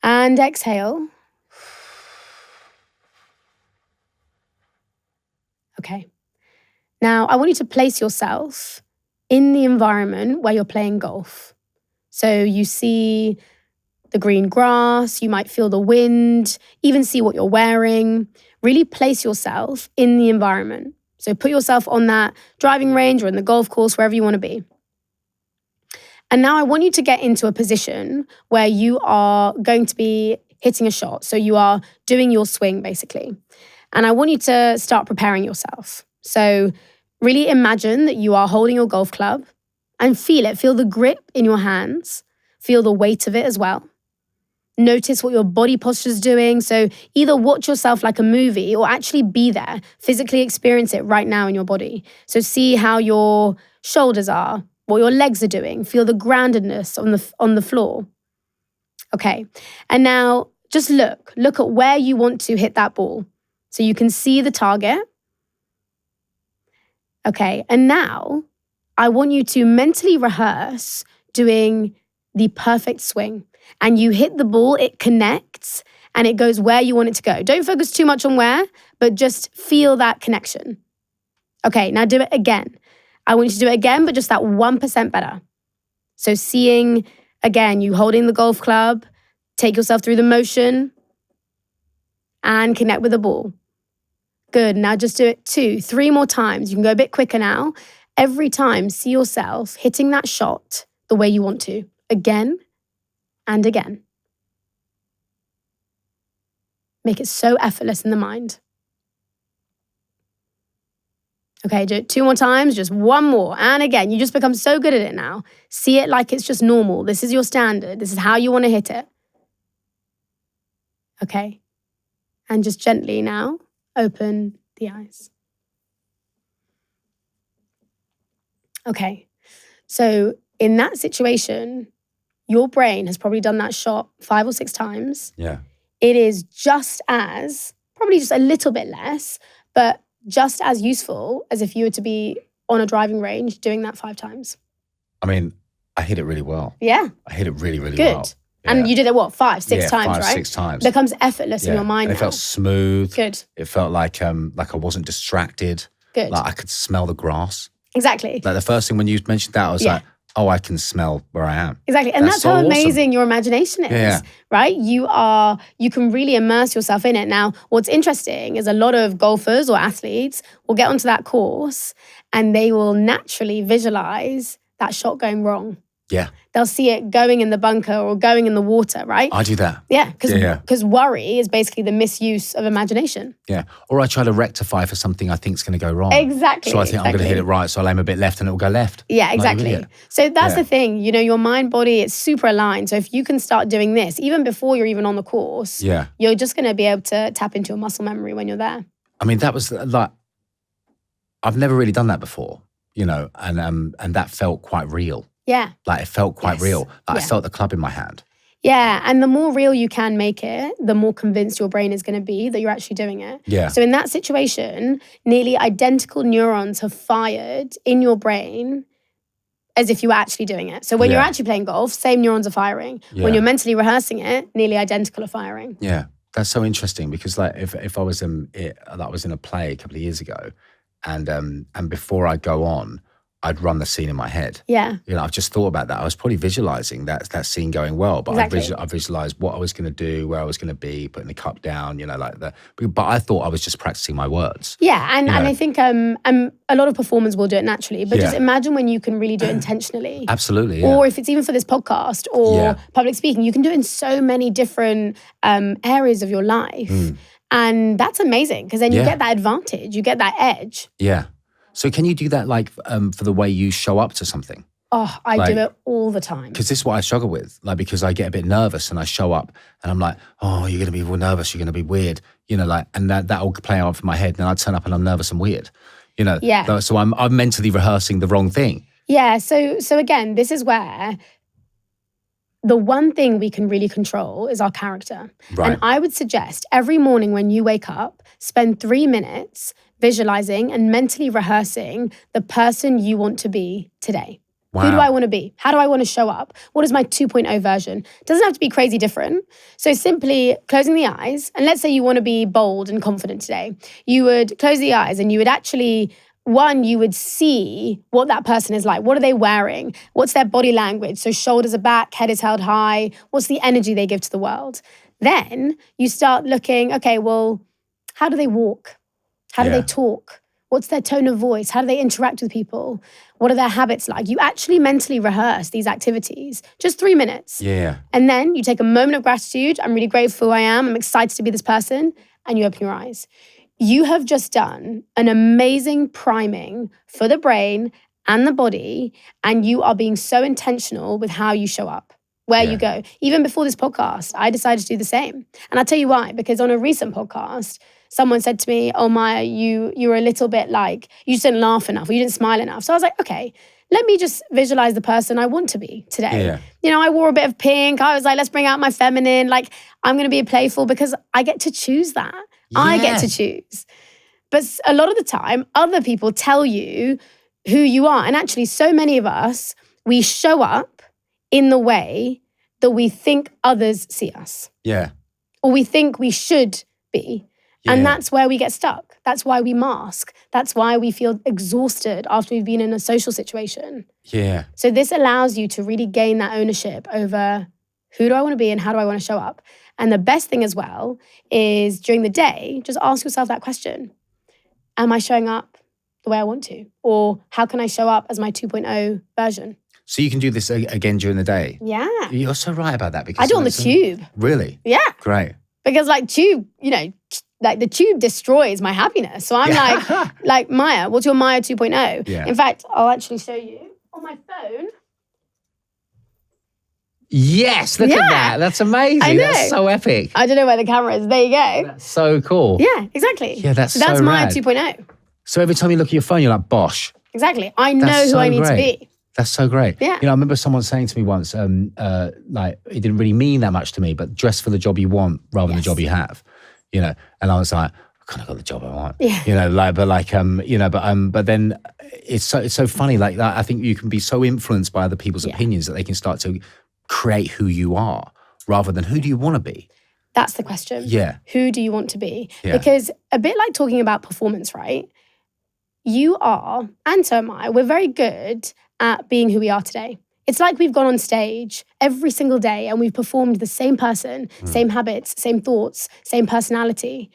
And exhale. Okay. Now, I want you to place yourself in the environment where you're playing golf. So you see the green grass, you might feel the wind, even see what you're wearing. Really place yourself in the environment. So put yourself on that driving range or in the golf course, wherever you want to be. And now I want you to get into a position where you are going to be hitting a shot. So you are doing your swing, basically. And I want you to start preparing yourself. So really imagine that you are holding your golf club and feel it. Feel the grip in your hands. Feel the weight of it as well. Notice what your body posture is doing. So either watch yourself like a movie or actually be there. Physically experience it right now in your body. So see how your shoulders are, what your legs are doing. Feel the groundedness on the floor. Okay. And now just look at where you want to hit that ball. So you can see the target. Okay. And now I want you to mentally rehearse doing the perfect swing. And you hit the ball, it connects, and it goes where you want it to go. Don't focus too much on where, but just feel that connection. Okay, now do it again. I want you to do it again, but just that 1% better. So seeing, again, you holding the golf club, take yourself through the motion, and connect with the ball. Good, now just do it 2, 3 more times. You can go a bit quicker now. Every time, see yourself hitting that shot the way you want to. Again and again. Make it so effortless in the mind. Okay, do it 2 more times, just 1 more. And again, you just become so good at it now. See it like it's just normal. This is your standard. This is how you want to hit it. Okay. And just gently now, open the eyes. Okay. So in that situation, your brain has probably done that shot 5 or 6 times. Yeah. It is just as, probably just a little bit less, but just as useful as if you were to be on a driving range doing that 5 times. I mean, I hit it really well. Yeah. I hit it really, really Good. well. Yeah. And you did it, 5, 6 times, 5, right? 6 times. It becomes effortless in your mind and now. it felt smooth. Good. It felt like I wasn't distracted. Good. Like I could smell the grass. Exactly. Like the first thing when you mentioned that, I was like, oh, I can smell where I am. Exactly. And that's so how awesome. amazing your imagination is, right? You can really immerse yourself in it. Now, what's interesting is a lot of golfers or athletes will get onto that course and they will naturally visualize that shot going wrong. Yeah. They'll see it going in the bunker or going in the water, right? I do that. Yeah, because worry is basically the misuse of imagination. Yeah. Or I try to rectify for something I think is going to go wrong. Exactly. So I think I'm going to hit it right, so I'll aim a bit left and it will go left. Yeah, exactly. So that's the thing, your mind, body, it's super aligned. So if you can start doing this, even before you're even on the course, you're just going to be able to tap into your muscle memory when you're there. I mean, that was like, I've never really done that before, and that felt quite real. Yeah. Like it felt quite real. Like I felt the club in my hand. Yeah. And the more real you can make it, the more convinced your brain is going to be that you're actually doing it. Yeah. So in that situation, nearly identical neurons have fired in your brain as if you were actually doing it. So when you're actually playing golf, same neurons are firing. Yeah. When you're mentally rehearsing it, nearly identical are firing. Yeah. That's so interesting because like if I was in a play a couple of years ago and before I go on, I'd run the scene in my head. Yeah. I've just thought about that. I was probably visualizing that scene going well, but exactly. I visualized what I was going to do, where I was going to be, putting the cup down, but I thought I was just practicing my words. Yeah. And I think a lot of performers will do it naturally, but just imagine when you can really do it intentionally. Absolutely. Yeah. Or if it's even for this podcast or public speaking, you can do it in so many different areas of your life. And that's amazing because then you get that advantage, you get that edge. Yeah. So can you do that like for the way you show up to something? Oh, I do it all the time. Because this is what I struggle with. Like, because I get a bit nervous and I show up and I'm like, oh, you're going to be nervous. You're going to be weird. And that'll play off in my head. And then I turn up and I'm nervous and weird. Yeah. So I'm mentally rehearsing the wrong thing. Yeah. So again, this is where the one thing we can really control is our character. Right. And I would suggest every morning when you wake up, spend 3 minutes visualizing and mentally rehearsing the person you want to be today. Wow. Who do I want to be? How do I want to show up? What is my 2.0 version? Doesn't have to be crazy different. So simply closing the eyes, and let's say you want to be bold and confident today. You would close the eyes and you would actually, you would see what that person is like. What are they wearing? What's their body language? So shoulders are back, head is held high. What's the energy they give to the world? Then you start looking, okay, well, how do they walk? How do they talk? What's their tone of voice? How do they interact with people? What are their habits like? You actually mentally rehearse these activities, just 3 minutes. Yeah. And then you take a moment of gratitude. I'm really grateful for who I am. I'm excited to be this person. And you open your eyes. You have just done an amazing priming for the brain and the body. And you are being so intentional with how you show up, where you go. Even before this podcast, I decided to do the same. And I'll tell you why, because on a recent podcast, someone said to me, oh, Maya, you were a little bit like, you just didn't laugh enough or you didn't smile enough. So I was like, okay, let me just visualize the person I want to be today. Yeah. I wore a bit of pink. I was like, let's bring out my feminine. Like, I'm going to be playful because I get to choose that. Yeah. I get to choose. But a lot of the time, other people tell you who you are. And actually, so many of us, we show up in the way that we think others see us. Yeah. Or we think we should be. Yeah. And that's where we get stuck. That's why we mask. That's why we feel exhausted after we've been in a social situation. Yeah. So this allows you to really gain that ownership over who do I want to be and how do I want to show up. And the best thing as well is during the day, just ask yourself that question. Am I showing up the way I want to? Or how can I show up as my 2.0 version? So you can do this again during the day? Yeah. You're so right about that. Because I do it on the tube. Really? Yeah. Great. Because tube, like the tube destroys my happiness. So I'm like Maya, what's your Maya 2.0? Yeah. In fact, I'll actually show you on my phone. Yes, look at that. That's amazing. I know. That's so epic. I don't know where the camera is. There you go. That's so cool. Yeah, exactly. Yeah, that's Maya rad. 2.0. So every time you look at your phone, you're like, bosh. Exactly. I know who I need to be. That's so great. Yeah. I remember someone saying to me once, it didn't really mean that much to me, but dress for the job you want rather than the job you have. And I was like, I kind of got the job I want. Yeah. But then it's so funny. Like that, I think you can be so influenced by other people's opinions that they can start to create who you are rather than who do you want to be. That's the question. Yeah. Who do you want to be? Yeah. Because a bit like talking about performance, right? You are, and so am I, we're very good at being who we are today. It's like we've gone on stage every single day and we've performed the same person, same habits, same thoughts, same personality.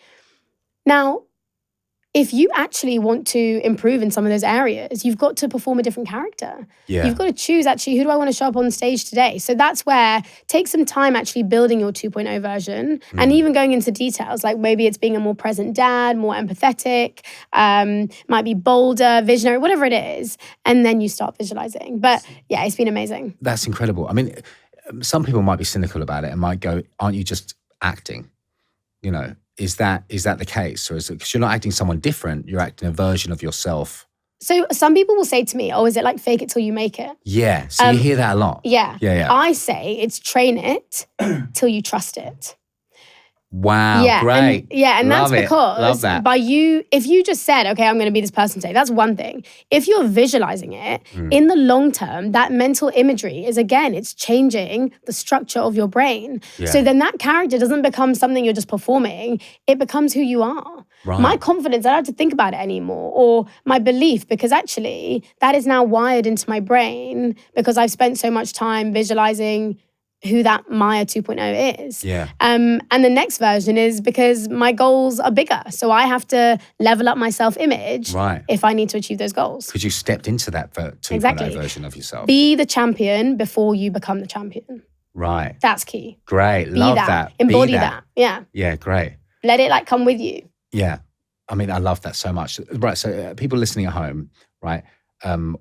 Now, if you actually want to improve in some of those areas, you've got to perform a different character. Yeah. You've got to choose actually, who do I want to show up on stage today? So that's where take some time actually building your 2.0 version and even going into details, like maybe it's being a more present dad, more empathetic, might be bolder, visionary, whatever it is. And then you start visualizing. But yeah, it's been amazing. That's incredible. I mean, some people might be cynical about it and might go, aren't you just acting? Is that the case? Or is it because you're not acting someone different, you're acting a version of yourself? So some people will say to me, oh, is it like fake it till you make it? Yeah. So you hear that a lot. Yeah. Yeah. I say it's train it till you trust it. Wow, yeah, great. And Love that's it. because Love that. if you just said, okay, I'm going to be this person today, that's one thing. If you're visualizing it, in the long term, that mental imagery is, again, it's changing the structure of your brain. Yeah. So then that character doesn't become something you're just performing, it becomes who you are. Right. My confidence, I don't have to think about it anymore, or my belief, because actually that is now wired into my brain because I've spent so much time visualizing who that Maya 2.0 is. Yeah. And the next version is because my goals are bigger. So I have to level up my self-image if I need to achieve those goals. Because you stepped into that 2.0 version of yourself. Be the champion before you become the champion. Right. That's key. Great. Love that. Embody that. Yeah. Yeah, great. Let it come with you. Yeah. I mean, I love that so much. Right. So people listening at home, right?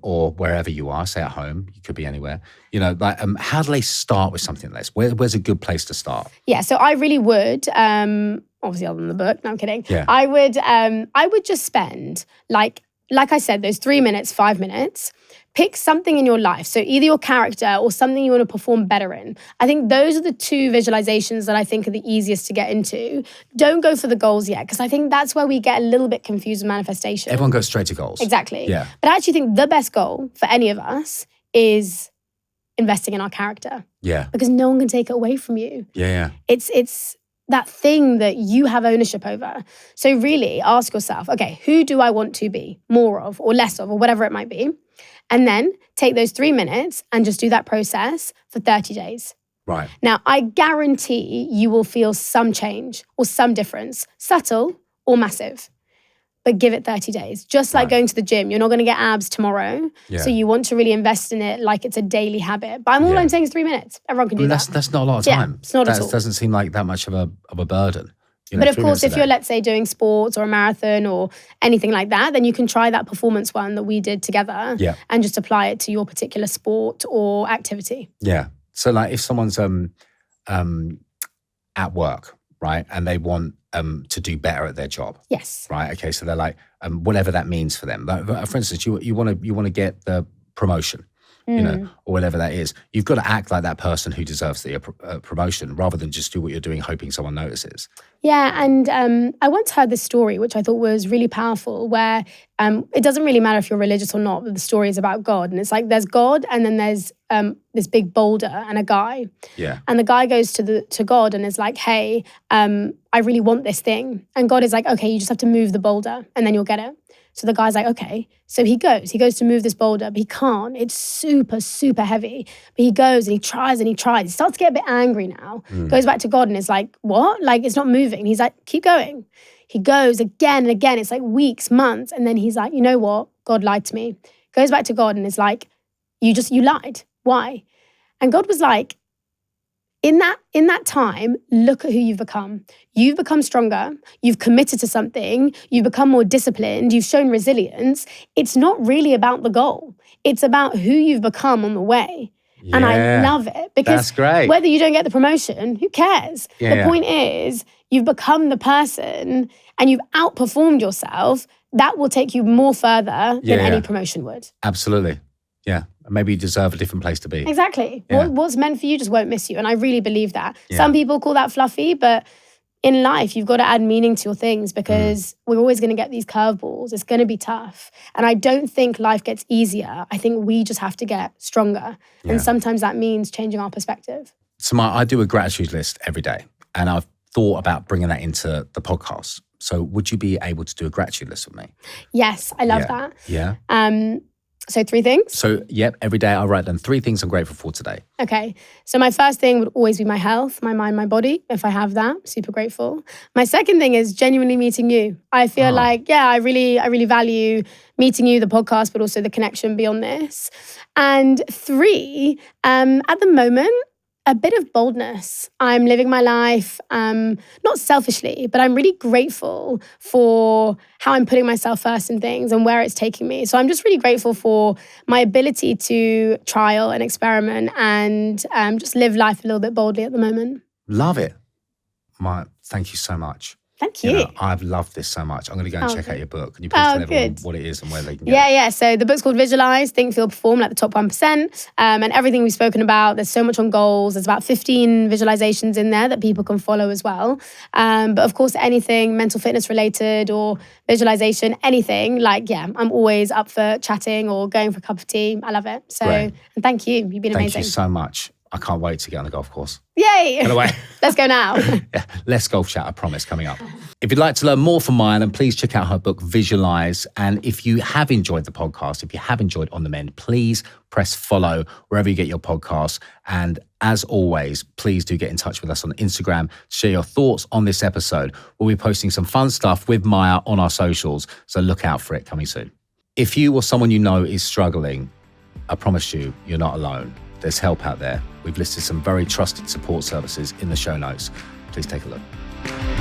or wherever you are, say at home, you could be anywhere, you know, like, how do they start with something like this? Where's a good place to start? Yeah, so I really would, obviously other than the book, no, I'm kidding. Yeah. I would just spend, like I said, those 3 minutes, 5 minutes, pick something in your life. So either your character or something you want to perform better in. I think those are the two visualizations that I think are the easiest to get into. Don't go for the goals yet, because I think that's where we get a little bit confused with manifestation. Everyone goes straight to goals. Exactly. Yeah. But I actually think the best goal for any of us is investing in our character. Yeah. Because no one can take it away from you. Yeah. It's that thing that you have ownership over. So really ask yourself, okay, who do I want to be more of or less of or whatever it might be? And then take those 3 minutes and just do that process for 30 days. Right. Now, I guarantee you will feel some change or some difference, subtle or massive. But give it 30 days. Just like going to the gym. You're not going to get abs tomorrow. Yeah. So you want to really invest in it like it's a daily habit. But all I'm saying is 3 minutes. Everyone can do that. That's not a lot of time. Yeah, it's not at all. That doesn't seem like that much of a burden. You know, But of 3 course, minutes a if day. you're, let's say, doing sports or a marathon or anything like that, then you can try that performance one that we did together and just apply it to your particular sport or activity. Yeah. So like if someone's at work, right, and they want to do better at their job. Yes. Right. Okay. So they're like, whatever that means for them. Like, for instance, you want to get the promotion, you know, or whatever that is. You've got to act like that person who deserves the promotion, rather than just do what you're doing, hoping someone notices. Yeah, and I once heard this story, which I thought was really powerful, where it doesn't really matter if you're religious or not, but the story is about God. And it's like there's God, and then there's this big boulder and a guy. Yeah. And the guy goes to God and is like, hey, I really want this thing. And God is like, okay, you just have to move the boulder and then you'll get it. So the guy's like, okay. So he goes to move this boulder, but he can't. It's super, super heavy. But he goes and he tries and he tries. He starts to get a bit angry now. Goes back to God and is like, what? Like, it's not moving. He's like, keep going. He goes again and again. It's like weeks, months. And then he's like, you know what? God lied to me. Goes back to God and is like, you lied. Why? And God was like, in that time, look at who you've become. You've become stronger. You've committed to something. You've become more disciplined. You've shown resilience. It's not really about the goal. It's about who you've become on the way. Yeah, and I love it because that's great. Whether you don't get the promotion, who cares? The point is you've become the person and you've outperformed yourself. That will take you more further than any promotion would. Absolutely. Yeah. Maybe you deserve a different place to be. Exactly. Yeah. What's meant for you just won't miss you. And I really believe that. Yeah. Some people call that fluffy, but in life, you've got to add meaning to your things because we're always going to get these curveballs. It's going to be tough. And I don't think life gets easier. I think we just have to get stronger. Yeah. And sometimes that means changing our perspective. So I do a gratitude list every day. And I've thought about bringing that into the podcast. So would you be able to do a gratitude list with me? Yes, I love that. Yeah. So 3 things? So, yep, every day I write down 3 things I'm grateful for today. Okay. So my first thing would always be my health, my mind, my body. If I have that, super grateful. My second thing is genuinely meeting you. I feel like, I really value meeting you, the podcast, but also the connection beyond this. And 3, at the moment, a bit of boldness. I'm living my life, not selfishly, but I'm really grateful for how I'm putting myself first in things and where it's taking me. So I'm just really grateful for my ability to trial and experiment and just live life a little bit boldly at the moment. Love it. Maya, thank you so much. Thank you. I've loved this so much. I'm going to go and check out your book. Can you please tell everyone what it is and where they can get it? Yeah. So the book's called Visualize, Think, Feel, Perform, like the top 1%. And everything we've spoken about, there's so much on goals. There's about 15 visualizations in there that people can follow as well. But of course, anything mental fitness related or visualization, anything, I'm always up for chatting or going for a cup of tea. I love it. So, and thank you. You've been amazing. Thank you so much. I can't wait to get on the golf course. Yay! Anyway. Let's go now. Less golf chat, I promise, coming up. If you'd like to learn more from Maya, then please check out her book, Visualize. And if you have enjoyed the podcast, if you have enjoyed On The Mend, please press follow wherever you get your podcasts. And as always, please do get in touch with us on Instagram to share your thoughts on this episode. We'll be posting some fun stuff with Maya on our socials, so look out for it coming soon. If you or someone you know is struggling, I promise you, you're not alone. There's help out there. We've listed some very trusted support services in the show notes. Please take a look.